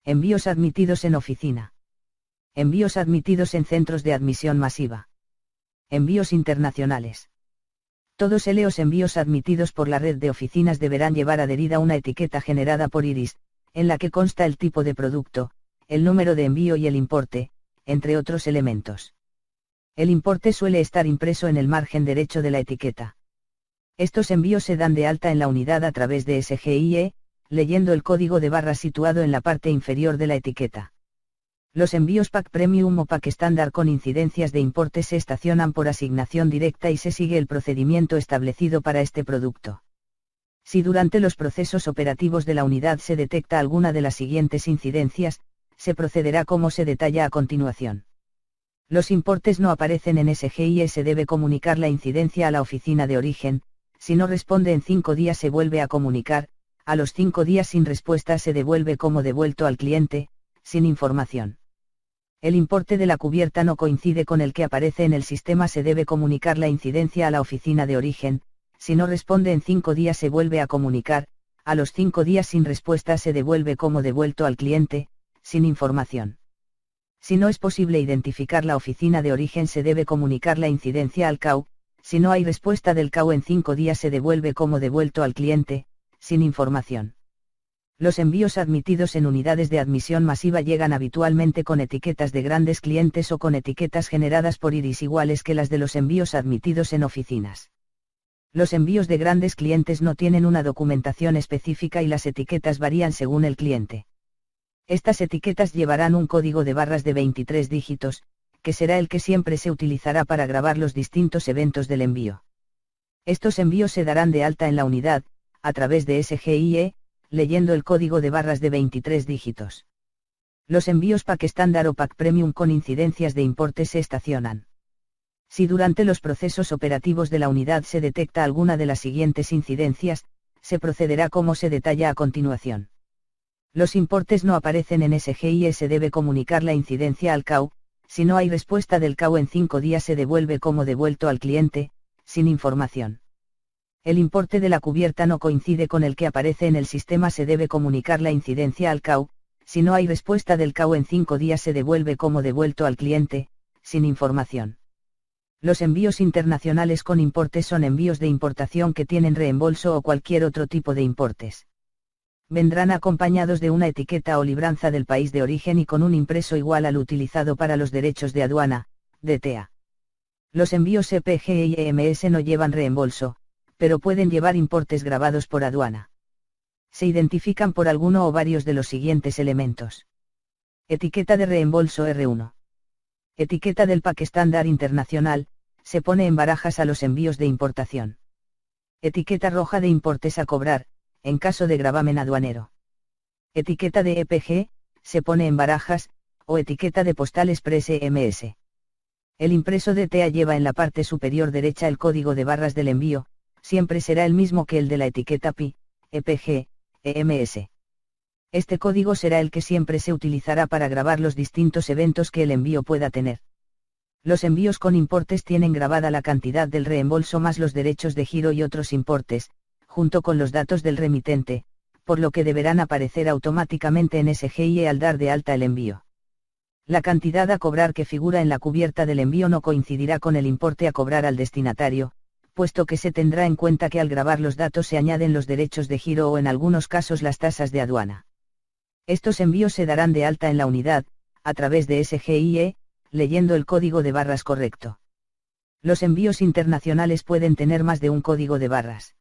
Envíos admitidos en oficina. Envíos admitidos en centros de admisión masiva. Envíos internacionales. Todos los envíos admitidos por la red de oficinas deberán llevar adherida una etiqueta generada por Iris, en la que consta el tipo de producto, el número de envío y el importe, entre otros elementos. El importe suele estar impreso en el margen derecho de la etiqueta. Estos envíos se dan de alta en la unidad a través de SGIE, leyendo el código de barras situado en la parte inferior de la etiqueta. Los envíos Pack Premium o Pack estándar con incidencias de importe se estacionan por asignación directa y se sigue el procedimiento establecido para este producto. Si durante los procesos operativos de la unidad se detecta alguna de las siguientes incidencias, se procederá como se detalla a continuación. Los importes no aparecen en SGIE, se debe comunicar la incidencia a la oficina de origen. Si no responde en 5 días se vuelve a comunicar, a los 5 días sin respuesta se devuelve como devuelto al cliente, sin información. El importe de la cubierta no coincide con el que aparece en el sistema, se debe comunicar la incidencia a la oficina de origen. Si no responde en 5 días se vuelve a comunicar, a los 5 días sin respuesta se devuelve como devuelto al cliente, sin información. Si no es posible identificar la oficina de origen se debe comunicar la incidencia al CAU. Si no hay respuesta del CAU en 5 días se devuelve como devuelto al cliente, sin información. Los envíos admitidos en unidades de admisión masiva llegan habitualmente con etiquetas de grandes clientes o con etiquetas generadas por iris iguales que las de los envíos admitidos en oficinas. Los envíos de grandes clientes no tienen una documentación específica y las etiquetas varían según el cliente. Estas etiquetas llevarán un código de barras de 23 dígitos, que será el que siempre se utilizará para grabar los distintos eventos del envío. Estos envíos se darán de alta en la unidad, a través de SGIE, leyendo el código de barras de 23 dígitos. Los envíos Pack estándar o Pack Premium con incidencias de importe se estacionan. Si durante los procesos operativos de la unidad se detecta alguna de las siguientes incidencias, se procederá como se detalla a continuación. Los importes no aparecen en SGIE, se debe comunicar la incidencia al CAU, si no hay respuesta del CAU en 5 días se devuelve como devuelto al cliente, sin información. El importe de la cubierta no coincide con el que aparece en el sistema, se debe comunicar la incidencia al CAU, si no hay respuesta del CAU en 5 días se devuelve como devuelto al cliente, sin información. Los envíos internacionales con importes son envíos de importación que tienen reembolso o cualquier otro tipo de importes. Vendrán acompañados de una etiqueta o libranza del país de origen y con un impreso igual al utilizado para los derechos de aduana, DTA. Los envíos EPG y EMS no llevan reembolso, pero pueden llevar importes grabados por aduana. Se identifican por alguno o varios de los siguientes elementos. Etiqueta de reembolso R1. Etiqueta del pack estándar internacional, se pone en barajas a los envíos de importación. Etiqueta roja de importes a cobrar, en caso de gravamen aduanero. Etiqueta de EPG, se pone en barajas, o etiqueta de postal express EMS. El impreso DTA lleva en la parte superior derecha el código de barras del envío, siempre será el mismo que el de la etiqueta PI, EPG, EMS. Este código será el que siempre se utilizará para grabar los distintos eventos que el envío pueda tener. Los envíos con importes tienen grabada la cantidad del reembolso más los derechos de giro y otros importes, junto con los datos del remitente, por lo que deberán aparecer automáticamente en SGIE al dar de alta el envío. La cantidad a cobrar que figura en la cubierta del envío no coincidirá con el importe a cobrar al destinatario, puesto que se tendrá en cuenta que al grabar los datos se añaden los derechos de giro o en algunos casos las tasas de aduana. Estos envíos se darán de alta en la unidad, a través de SGIE, leyendo el código de barras correcto. Los envíos internacionales pueden tener más de un código de barras.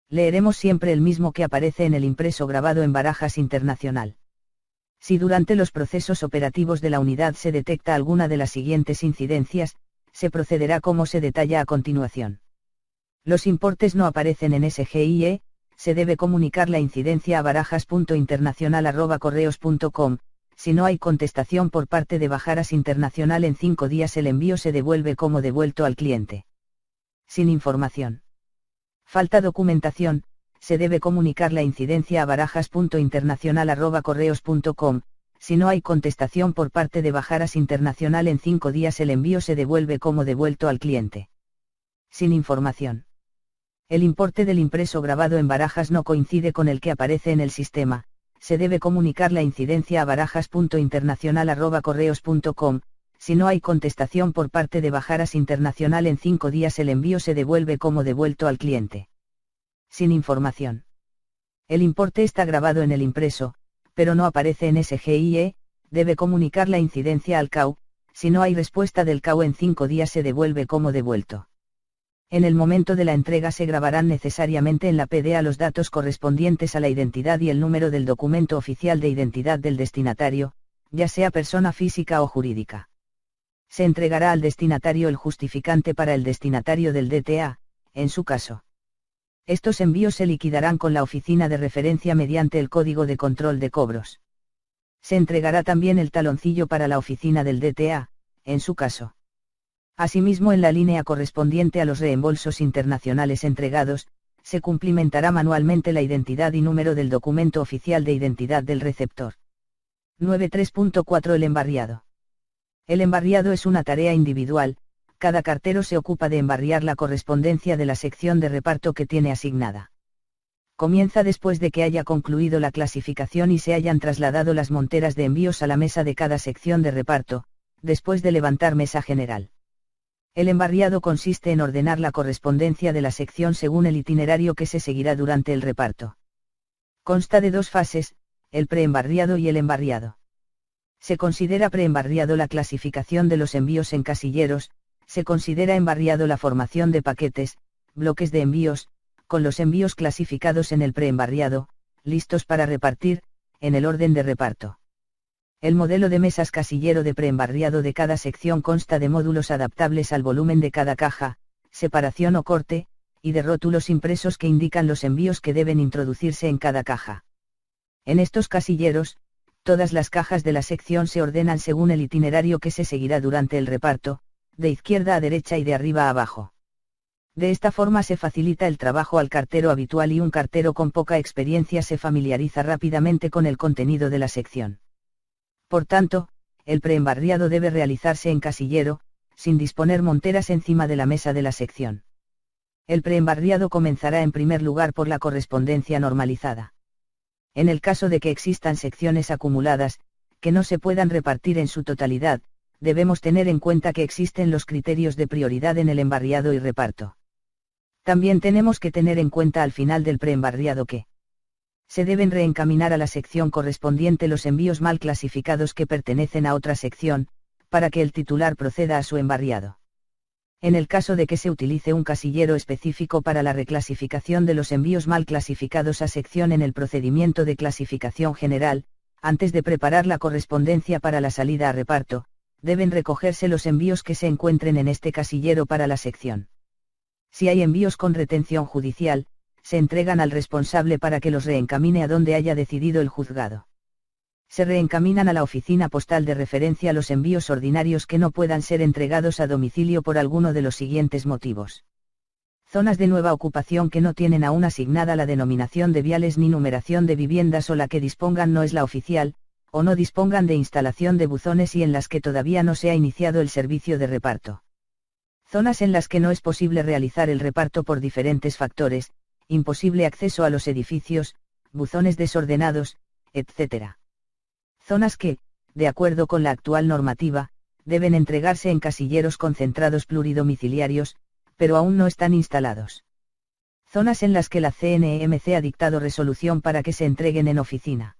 Leeremos siempre el mismo que aparece en el impreso grabado en barajas internacional. Si durante los procesos operativos de la unidad se detecta alguna de las siguientes incidencias, se procederá como se detalla a continuación. Los importes no aparecen en SGIE, se debe comunicar la incidencia a barajas.internacional@correos.com, si no hay contestación por parte de Bajaras Internacional en 5 días el envío se devuelve como devuelto al cliente. Sin información. Falta documentación, se debe comunicar la incidencia a barajas.internacional@correos.com, si no hay contestación por parte de Bajaras Internacional en 5 días el envío se devuelve como devuelto al cliente. Sin información. El importe del impreso grabado en barajas no coincide con el que aparece en el sistema, se debe comunicar la incidencia a barajas.internacional@correos.com, si no hay contestación por parte de Bajaras Internacional en 5 días el envío se devuelve como devuelto al cliente. Sin información. El importe está grabado en el impreso, pero no aparece en SGIE, debe comunicar la incidencia al CAU, si no hay respuesta del CAU en 5 días se devuelve como devuelto. En el momento de la entrega se grabarán necesariamente en la PDA los datos correspondientes a la identidad y el número del documento oficial de identidad del destinatario, ya sea persona física o jurídica. Se entregará al destinatario el justificante para el destinatario del DTA, en su caso. Estos envíos se liquidarán con la oficina de referencia mediante el código de control de cobros. Se entregará también el taloncillo para la oficina del DTA, en su caso. Asimismo, en la línea correspondiente a los reembolsos internacionales entregados, se cumplimentará manualmente la identidad y número del documento oficial de identidad del receptor. 9.3.4 El embarriado. El embarriado es una tarea individual, cada cartero se ocupa de embarriar la correspondencia de la sección de reparto que tiene asignada. Comienza después de que haya concluido la clasificación y se hayan trasladado las monteras de envíos a la mesa de cada sección de reparto, después de levantar mesa general. El embarriado consiste en ordenar la correspondencia de la sección según el itinerario que se seguirá durante el reparto. Consta de dos fases, el preembarriado y el embarriado. Se considera preembarriado la clasificación de los envíos en casilleros, se considera embarriado la formación de paquetes, bloques de envíos, con los envíos clasificados en el preembarriado, listos para repartir, en el orden de reparto. El modelo de mesas casillero de preembarriado de cada sección consta de módulos adaptables al volumen de cada caja, separación o corte, y de rótulos impresos que indican los envíos que deben introducirse en cada caja. En estos casilleros, todas las cajas de la sección se ordenan según el itinerario que se seguirá durante el reparto, de izquierda a derecha y de arriba a abajo. De esta forma se facilita el trabajo al cartero habitual y un cartero con poca experiencia se familiariza rápidamente con el contenido de la sección. Por tanto, el preembarriado debe realizarse en casillero, sin disponer monteras encima de la mesa de la sección. El preembarriado comenzará en primer lugar por la correspondencia normalizada. En el caso de que existan secciones acumuladas, que no se puedan repartir en su totalidad, debemos tener en cuenta que existen los criterios de prioridad en el embarriado y reparto. También tenemos que tener en cuenta al final del preembarriado que se deben reencaminar a la sección correspondiente los envíos mal clasificados que pertenecen a otra sección, para que el titular proceda a su embarriado. En el caso de que se utilice un casillero específico para la reclasificación de los envíos mal clasificados a sección en el procedimiento de clasificación general, antes de preparar la correspondencia para la salida a reparto, deben recogerse los envíos que se encuentren en este casillero para la sección. Si hay envíos con retención judicial, se entregan al responsable para que los reencamine a donde haya decidido el juzgado. Se reencaminan a la oficina postal de referencia los envíos ordinarios que no puedan ser entregados a domicilio por alguno de los siguientes motivos. Zonas de nueva ocupación que no tienen aún asignada la denominación de viales ni numeración de viviendas o la que dispongan no es la oficial, o no dispongan de instalación de buzones y en las que todavía no se ha iniciado el servicio de reparto. Zonas en las que no es posible realizar el reparto por diferentes factores, imposible acceso a los edificios, buzones desordenados, etc. Zonas que, de acuerdo con la actual normativa, deben entregarse en casilleros concentrados pluridomiciliarios, pero aún no están instalados. Zonas en las que la CNMC ha dictado resolución para que se entreguen en oficina.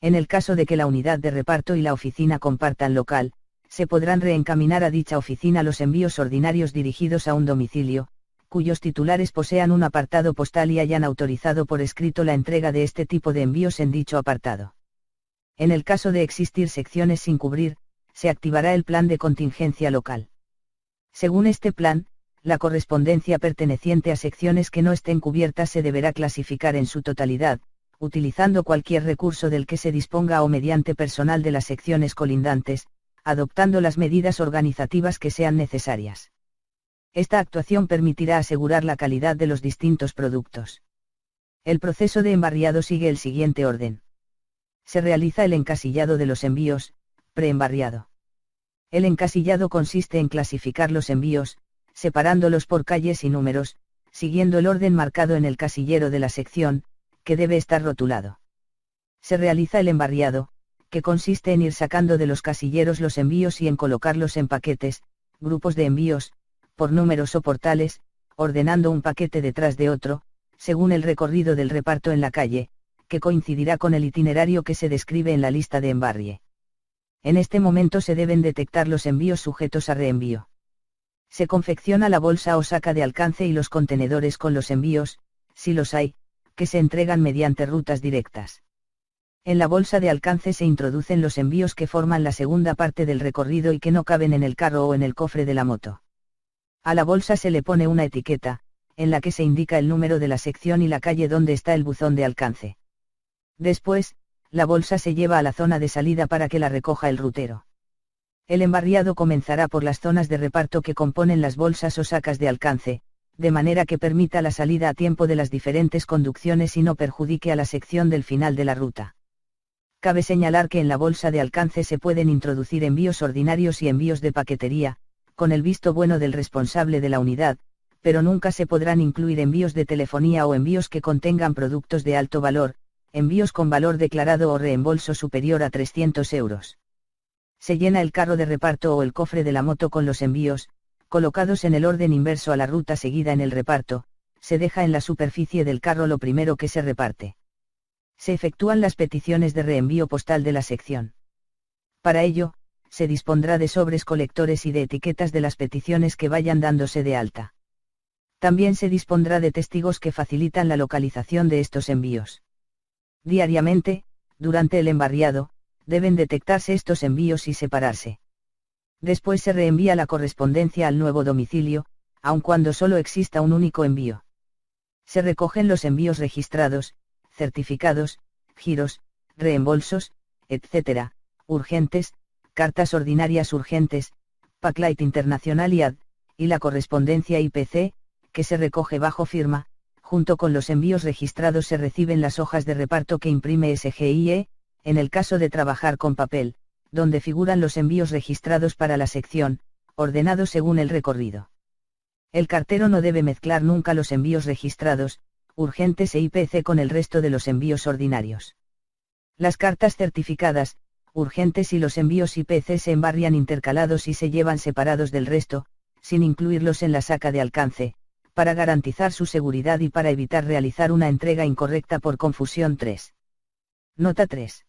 En el caso de que la unidad de reparto y la oficina compartan local, se podrán reencaminar a dicha oficina los envíos ordinarios dirigidos a un domicilio, cuyos titulares posean un apartado postal y hayan autorizado por escrito la entrega de este tipo de envíos en dicho apartado. En el caso de existir secciones sin cubrir, se activará el plan de contingencia local. Según este plan, la correspondencia perteneciente a secciones que no estén cubiertas se deberá clasificar en su totalidad, utilizando cualquier recurso del que se disponga o mediante personal de las secciones colindantes, adoptando las medidas organizativas que sean necesarias. Esta actuación permitirá asegurar la calidad de los distintos productos. El proceso de embarriado sigue el siguiente orden. Se realiza el encasillado de los envíos, preembarriado. El encasillado consiste en clasificar los envíos, separándolos por calles y números, siguiendo el orden marcado en el casillero de la sección, que debe estar rotulado. Se realiza el embarriado, que consiste en ir sacando de los casilleros los envíos y en colocarlos en paquetes, grupos de envíos, por números o portales, ordenando un paquete detrás de otro, según el recorrido del reparto en la calle, que coincidirá con el itinerario que se describe en la lista de embarrie. En este momento se deben detectar los envíos sujetos a reenvío. Se confecciona la bolsa o saca de alcance y los contenedores con los envíos, si los hay, que se entregan mediante rutas directas. En la bolsa de alcance se introducen los envíos que forman la segunda parte del recorrido y que no caben en el carro o en el cofre de la moto. A la bolsa se le pone una etiqueta, en la que se indica el número de la sección y la calle donde está el buzón de alcance. Después, la bolsa se lleva a la zona de salida para que la recoja el rutero. El embarriado comenzará por las zonas de reparto que componen las bolsas o sacas de alcance, de manera que permita la salida a tiempo de las diferentes conducciones y no perjudique a la sección del final de la ruta. Cabe señalar que en la bolsa de alcance se pueden introducir envíos ordinarios y envíos de paquetería, con el visto bueno del responsable de la unidad, pero nunca se podrán incluir envíos de telefonía o envíos que contengan productos de alto valor, envíos con valor declarado o reembolso superior a 300 euros. Se llena el carro de reparto o el cofre de la moto con los envíos, colocados en el orden inverso a la ruta seguida en el reparto, se deja en la superficie del carro lo primero que se reparte. Se efectúan las peticiones de reenvío postal de la sección. Para ello, se dispondrá de sobres colectores y de etiquetas de las peticiones que vayan dándose de alta. También se dispondrá de testigos que facilitan la localización de estos envíos. Diariamente, durante el embarriado, deben detectarse estos envíos y separarse. Después se reenvía la correspondencia al nuevo domicilio, aun cuando solo exista un único envío. Se recogen los envíos registrados, certificados, giros, reembolsos, etc., urgentes, cartas ordinarias urgentes, Packlight Internacional y la correspondencia IPC, que se recoge bajo firma. Junto con los envíos registrados se reciben las hojas de reparto que imprime SGIE, en el caso de trabajar con papel, donde figuran los envíos registrados para la sección, ordenados según el recorrido. El cartero no debe mezclar nunca los envíos registrados, urgentes e IPC con el resto de los envíos ordinarios. Las cartas certificadas, urgentes y los envíos IPC se embarrian intercalados y se llevan separados del resto, sin incluirlos en la saca de alcance, para garantizar su seguridad y para evitar realizar una entrega incorrecta por confusión. 3. Nota 3.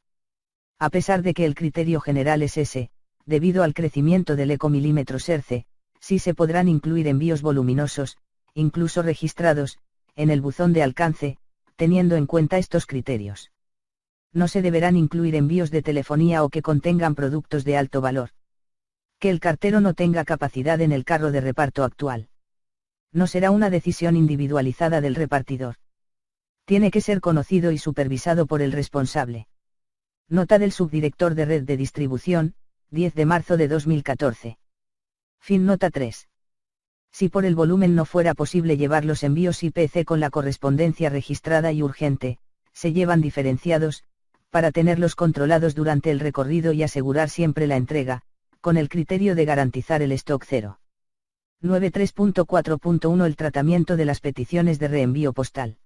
A pesar de que el criterio general es ese, debido al crecimiento del ecomilímetro SERCE, sí se podrán incluir envíos voluminosos, incluso registrados, en el buzón de alcance, teniendo en cuenta estos criterios. No se deberán incluir envíos de telefonía o que contengan productos de alto valor. Que el cartero no tenga capacidad en el carro de reparto actual. No será una decisión individualizada del repartidor. Tiene que ser conocido y supervisado por el responsable. Nota del subdirector de red de distribución, 10 de marzo de 2014. Fin nota 3. Si por el volumen no fuera posible llevar los envíos IPC con la correspondencia registrada y urgente, se llevan diferenciados, para tenerlos controlados durante el recorrido y asegurar siempre la entrega, con el criterio de garantizar el stock cero. 9.3.4.1 El tratamiento de las peticiones de reenvío postal.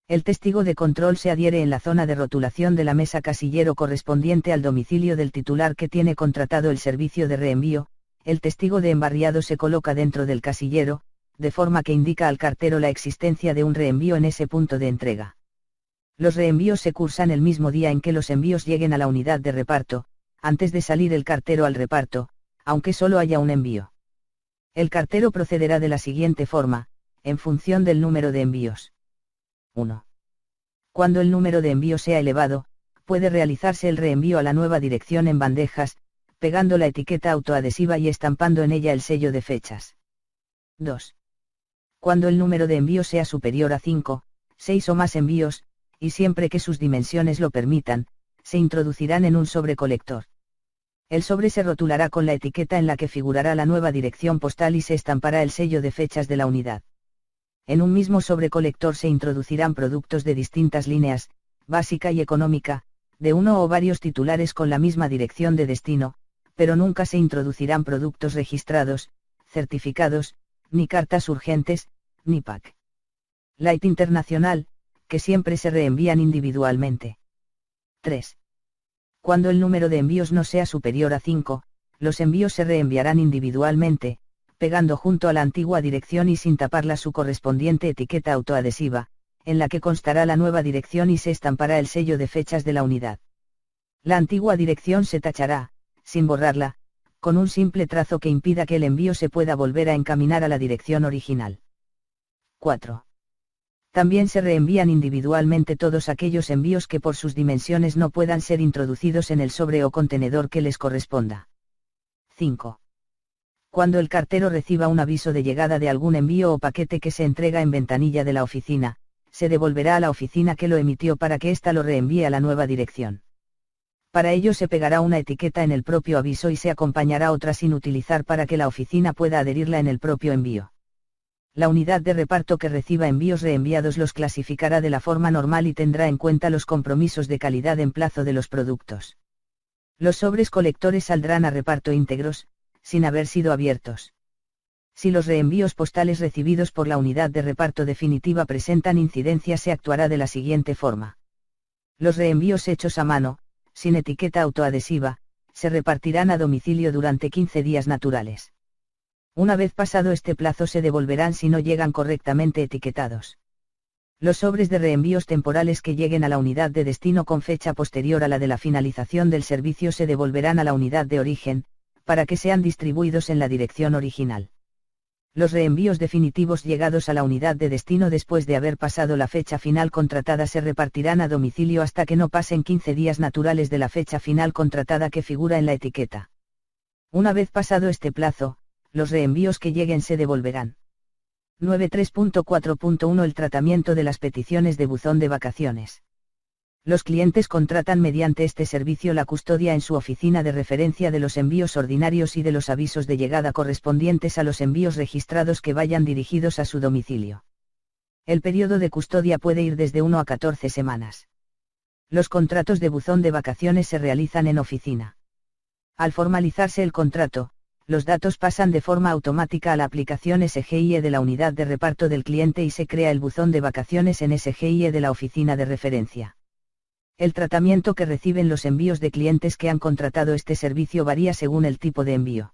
El testigo de control se adhiere en la zona de rotulación de la mesa casillero correspondiente al domicilio del titular que tiene contratado el servicio de reenvío. El testigo de embarriado se coloca dentro del casillero, de forma que indica al cartero la existencia de un reenvío en ese punto de entrega. Los reenvíos se cursan el mismo día en que los envíos lleguen a la unidad de reparto, antes de salir el cartero al reparto, aunque solo haya un envío. El cartero procederá de la siguiente forma, en función del número de envíos. 1. Cuando el número de envíos sea elevado, puede realizarse el reenvío a la nueva dirección en bandejas, pegando la etiqueta autoadhesiva y estampando en ella el sello de fechas. 2. Cuando el número de envíos sea superior a 5, 6 o más envíos, y siempre que sus dimensiones lo permitan, se introducirán en un sobrecolector. El sobre se rotulará con la etiqueta en la que figurará la nueva dirección postal y se estampará el sello de fechas de la unidad. En un mismo sobrecolector se introducirán productos de distintas líneas, básica y económica, de uno o varios titulares con la misma dirección de destino, pero nunca se introducirán productos registrados, certificados, ni cartas urgentes, ni pack light internacional, que siempre se reenvían individualmente. 3. Cuando el número de envíos no sea superior a 5, los envíos se reenviarán individualmente, pegando junto a la antigua dirección y sin taparla su correspondiente etiqueta autoadhesiva, en la que constará la nueva dirección y se estampará el sello de fechas de la unidad. La antigua dirección se tachará, sin borrarla, con un simple trazo que impida que el envío se pueda volver a encaminar a la dirección original. 4. También se reenvían individualmente todos aquellos envíos que por sus dimensiones no puedan ser introducidos en el sobre o contenedor que les corresponda. 5. Cuando el cartero reciba un aviso de llegada de algún envío o paquete que se entrega en ventanilla de la oficina, se devolverá a la oficina que lo emitió para que ésta lo reenvíe a la nueva dirección. Para ello se pegará una etiqueta en el propio aviso y se acompañará otra sin utilizar para que la oficina pueda adherirla en el propio envío. La unidad de reparto que reciba envíos reenviados los clasificará de la forma normal y tendrá en cuenta los compromisos de calidad en plazo de los productos. Los sobres colectores saldrán a reparto íntegros, sin haber sido abiertos. Si los reenvíos postales recibidos por la unidad de reparto definitiva presentan incidencias, se actuará de la siguiente forma. Los reenvíos hechos a mano, sin etiqueta autoadhesiva, se repartirán a domicilio durante 15 días naturales. Una vez pasado este plazo se devolverán si no llegan correctamente etiquetados. Los sobres de reenvíos temporales que lleguen a la unidad de destino con fecha posterior a la de la finalización del servicio se devolverán a la unidad de origen, para que sean distribuidos en la dirección original. Los reenvíos definitivos llegados a la unidad de destino después de haber pasado la fecha final contratada se repartirán a domicilio hasta que no pasen 15 días naturales de la fecha final contratada que figura en la etiqueta. Una vez pasado este plazo, los reenvíos que lleguen se devolverán. 9.3.4.1 El tratamiento de las peticiones de buzón de vacaciones. Los clientes contratan mediante este servicio la custodia en su oficina de referencia de los envíos ordinarios y de los avisos de llegada correspondientes a los envíos registrados que vayan dirigidos a su domicilio. El periodo de custodia puede ir desde 1 a 14 semanas. Los contratos de buzón de vacaciones se realizan en oficina. Al formalizarse el contrato, los datos pasan de forma automática a la aplicación SGIE de la unidad de reparto del cliente y se crea el buzón de vacaciones en SGIE de la oficina de referencia. El tratamiento que reciben los envíos de clientes que han contratado este servicio varía según el tipo de envío.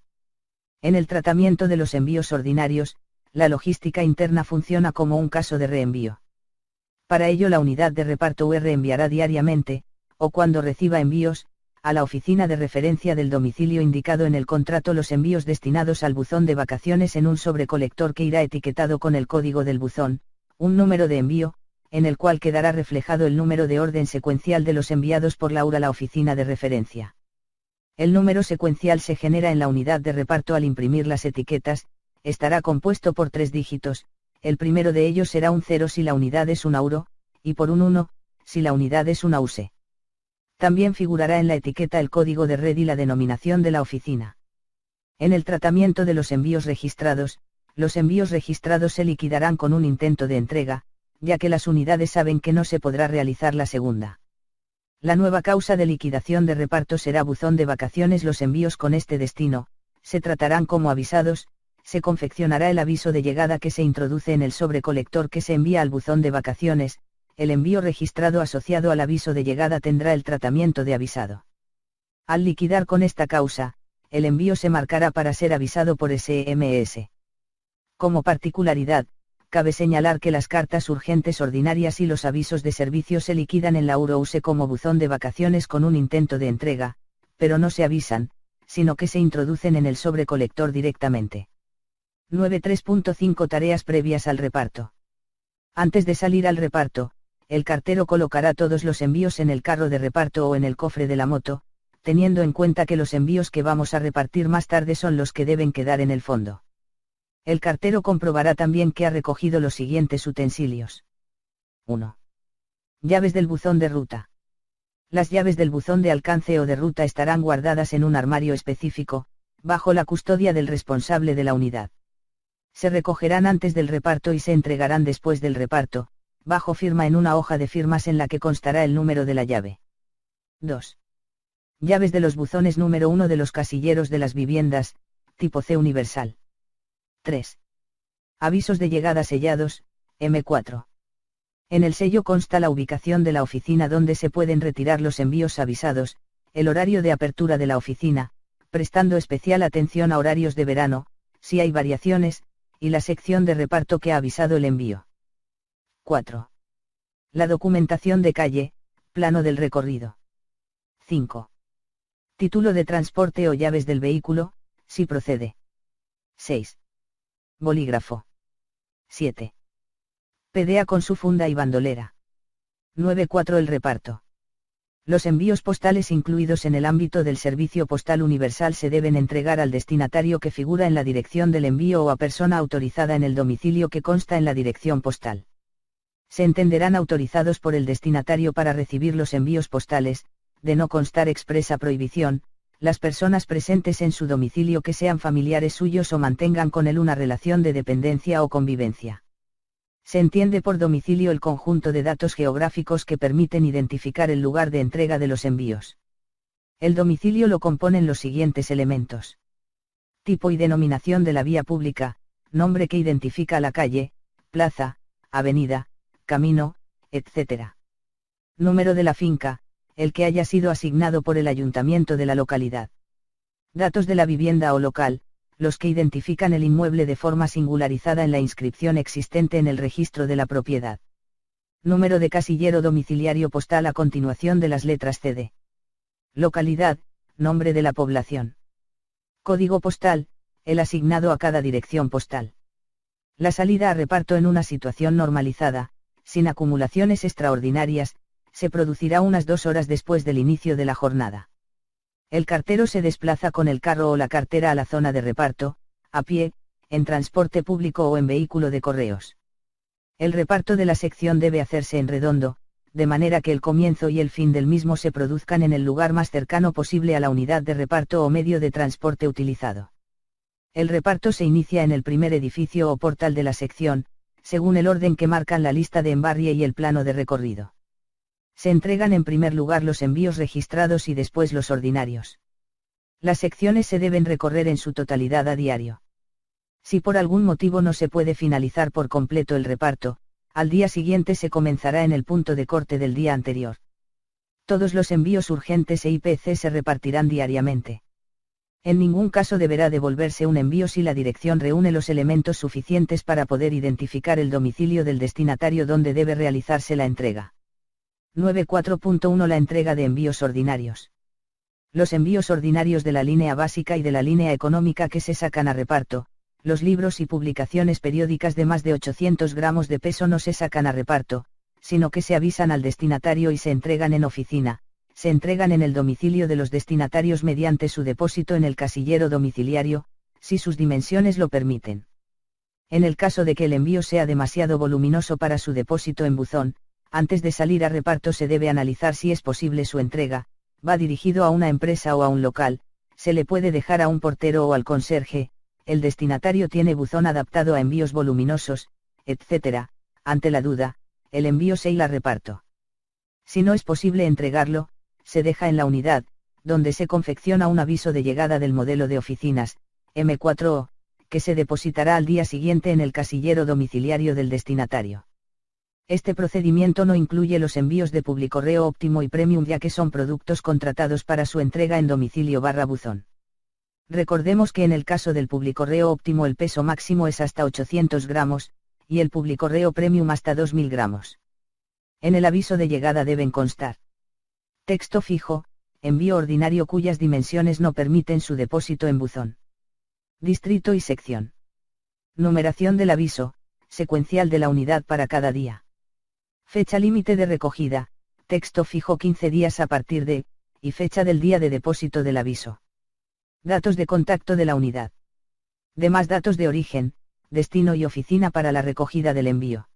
En el tratamiento de los envíos ordinarios, la logística interna funciona como un caso de reenvío. Para ello la unidad de reparto UR enviará diariamente, o cuando reciba envíos, a la oficina de referencia del domicilio indicado en el contrato los envíos destinados al buzón de vacaciones en un sobrecolector que irá etiquetado con el código del buzón, un número de envío, en el cual quedará reflejado el número de orden secuencial de los enviados por la UR a la oficina de referencia. El número secuencial se genera en la unidad de reparto al imprimir las etiquetas, estará compuesto por 3 dígitos, el primero de ellos será un 0 si la unidad es un euro, y por un 1, si la unidad es una USE. También figurará en la etiqueta el código de red y la denominación de la oficina. En el tratamiento de los envíos registrados se liquidarán con un intento de entrega, ya que las unidades saben que no se podrá realizar la segunda. La nueva causa de liquidación de reparto será buzón de vacaciones. Los envíos con este destino se tratarán como avisados, se confeccionará el aviso de llegada que se introduce en el sobrecolector que se envía al buzón de vacaciones. El envío registrado asociado al aviso de llegada tendrá el tratamiento de avisado. Al liquidar con esta causa, el envío se marcará para ser avisado por SMS. Como particularidad, cabe señalar que las cartas urgentes ordinarias y los avisos de servicio se liquidan en la UROUSE como buzón de vacaciones con un intento de entrega, pero no se avisan, sino que se introducen en el sobrecolector directamente. 9.3.5 Tareas previas al reparto. Antes de salir al reparto, el cartero colocará todos los envíos en el carro de reparto o en el cofre de la moto, teniendo en cuenta que los envíos que vamos a repartir más tarde son los que deben quedar en el fondo. El cartero comprobará también que ha recogido los siguientes utensilios. 1. Llaves del buzón de ruta. Las llaves del buzón de alcance o de ruta estarán guardadas en un armario específico, bajo la custodia del responsable de la unidad. Se recogerán antes del reparto y se entregarán después del reparto, bajo firma en una hoja de firmas en la que constará el número de la llave. 2. Llaves de los buzones número 1 de los casilleros de las viviendas, tipo C universal. 3. Avisos de llegada sellados, M4. En el sello consta la ubicación de la oficina donde se pueden retirar los envíos avisados, el horario de apertura de la oficina, prestando especial atención a horarios de verano, si hay variaciones, y la sección de reparto que ha avisado el envío. 4. La documentación de calle, plano del recorrido. 5. Título de transporte o llaves del vehículo, si procede. 6. Bolígrafo. 7. PDA con su funda y bandolera. 9.4 El reparto. Los envíos postales incluidos en el ámbito del Servicio Postal Universal se deben entregar al destinatario que figura en la dirección del envío o a persona autorizada en el domicilio que consta en la dirección postal. Se entenderán autorizados por el destinatario para recibir los envíos postales, de no constar expresa prohibición, las personas presentes en su domicilio que sean familiares suyos o mantengan con él una relación de dependencia o convivencia. Se entiende por domicilio el conjunto de datos geográficos que permiten identificar el lugar de entrega de los envíos. El domicilio lo componen los siguientes elementos. Tipo y denominación de la vía pública, nombre que identifica la calle, plaza, avenida, camino, etc. Número de la finca, el que haya sido asignado por el ayuntamiento de la localidad. Datos de la vivienda o local, los que identifican el inmueble de forma singularizada en la inscripción existente en el registro de la propiedad. Número de casillero domiciliario postal a continuación de las letras CD. Localidad, nombre de la población. Código postal, el asignado a cada dirección postal. La salida a reparto en una situación normalizada, sin acumulaciones extraordinarias, se producirá unas 2 horas después del inicio de la jornada. El cartero se desplaza con el carro o la cartera a la zona de reparto, a pie, en transporte público o en vehículo de correos. El reparto de la sección debe hacerse en redondo, de manera que el comienzo y el fin del mismo se produzcan en el lugar más cercano posible a la unidad de reparto o medio de transporte utilizado. El reparto se inicia en el primer edificio o portal de la sección, según el orden que marcan la lista de embarrie y el plano de recorrido. Se entregan en primer lugar los envíos registrados y después los ordinarios. Las secciones se deben recorrer en su totalidad a diario. Si por algún motivo no se puede finalizar por completo el reparto, al día siguiente se comenzará en el punto de corte del día anterior. Todos los envíos urgentes e IPC se repartirán diariamente. En ningún caso deberá devolverse un envío si la dirección reúne los elementos suficientes para poder identificar el domicilio del destinatario donde debe realizarse la entrega. 9.4.1 La entrega de envíos ordinarios. Los envíos ordinarios de la línea básica y de la línea económica que se sacan a reparto, los libros y publicaciones periódicas de más de 800 gramos de peso no se sacan a reparto, sino que se avisan al destinatario y se entregan en oficina, se entregan en el domicilio de los destinatarios mediante su depósito en el casillero domiciliario, si sus dimensiones lo permiten. En el caso de que el envío sea demasiado voluminoso para su depósito en buzón, antes de salir a reparto se debe analizar si es posible su entrega, va dirigido a una empresa o a un local, se le puede dejar a un portero o al conserje, el destinatario tiene buzón adaptado a envíos voluminosos, etc. Ante la duda, el envío se hila a reparto. Si no es posible entregarlo, se deja en la unidad, donde se confecciona un aviso de llegada del modelo de oficinas, M4O, que se depositará al día siguiente en el casillero domiciliario del destinatario. Este procedimiento no incluye los envíos de Publicorreo Óptimo y Premium ya que son productos contratados para su entrega en domicilio/buzón. Recordemos que en el caso del Publicorreo Óptimo el peso máximo es hasta 800 gramos, y el Publicorreo Premium hasta 2000 gramos. En el aviso de llegada deben constar: texto fijo, envío ordinario cuyas dimensiones no permiten su depósito en buzón. Distrito y sección. Numeración del aviso, secuencial de la unidad para cada día. Fecha límite de recogida, texto fijo 15 días a partir de, y fecha del día de depósito del aviso. Datos de contacto de la unidad. Demás datos de origen, destino y oficina para la recogida del envío.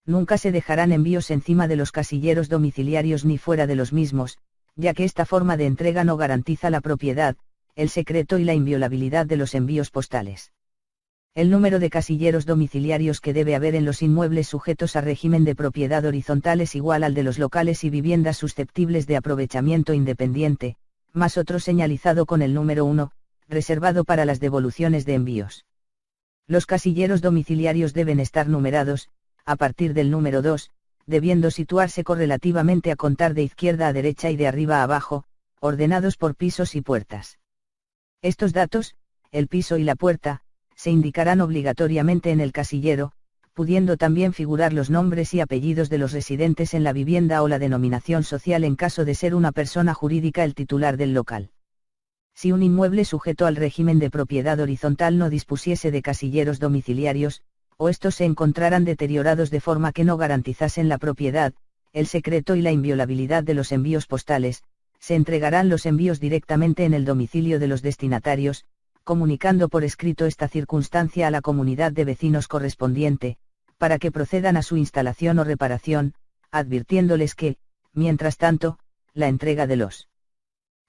Nunca se dejarán envíos encima de los casilleros domiciliarios ni fuera de los mismos, ya que esta forma de entrega no garantiza la propiedad, el secreto y la inviolabilidad de los envíos postales. El número de casilleros domiciliarios que debe haber en los inmuebles sujetos a régimen de propiedad horizontal es igual al de los locales y viviendas susceptibles de aprovechamiento independiente, más otro señalizado con el número 1, reservado para las devoluciones de envíos. Los casilleros domiciliarios deben estar numerados, a partir del número 2, debiendo situarse correlativamente a contar de izquierda a derecha y de arriba a abajo, ordenados por pisos y puertas. Estos datos, el piso y la puerta, se indicarán obligatoriamente en el casillero, pudiendo también figurar los nombres y apellidos de los residentes en la vivienda o la denominación social en caso de ser una persona jurídica el titular del local. Si un inmueble sujeto al régimen de propiedad horizontal no dispusiese de casilleros domiciliarios, o estos se encontraran deteriorados de forma que no garantizasen la propiedad, el secreto y la inviolabilidad de los envíos postales, se entregarán los envíos directamente en el domicilio de los destinatarios, comunicando por escrito esta circunstancia a la comunidad de vecinos correspondiente, para que procedan a su instalación o reparación, advirtiéndoles que, mientras tanto, la entrega de los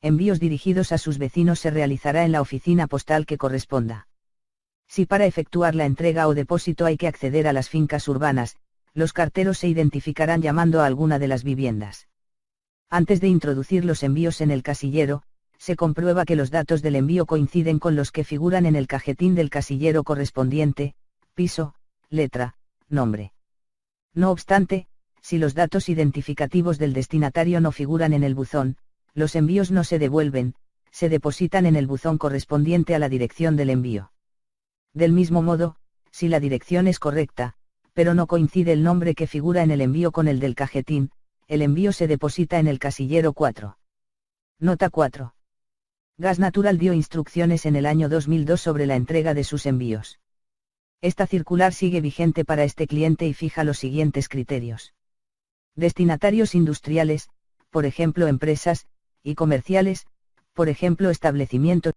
envíos dirigidos a sus vecinos se realizará en la oficina postal que corresponda. Si para efectuar la entrega o depósito hay que acceder a las fincas urbanas, los carteros se identificarán llamando a alguna de las viviendas. Antes de introducir los envíos en el casillero, se comprueba que los datos del envío coinciden con los que figuran en el cajetín del casillero correspondiente, piso, letra, nombre. No obstante, si los datos identificativos del destinatario no figuran en el buzón, los envíos no se devuelven, se depositan en el buzón correspondiente a la dirección del envío. Del mismo modo, si la dirección es correcta, pero no coincide el nombre que figura en el envío con el del cajetín, el envío se deposita en el casillero 4. Nota 4. Gas Natural dio instrucciones en el año 2002 sobre la entrega de sus envíos. Esta circular sigue vigente para este cliente y fija los siguientes criterios. Destinatarios industriales, por ejemplo empresas, y comerciales, por ejemplo establecimientos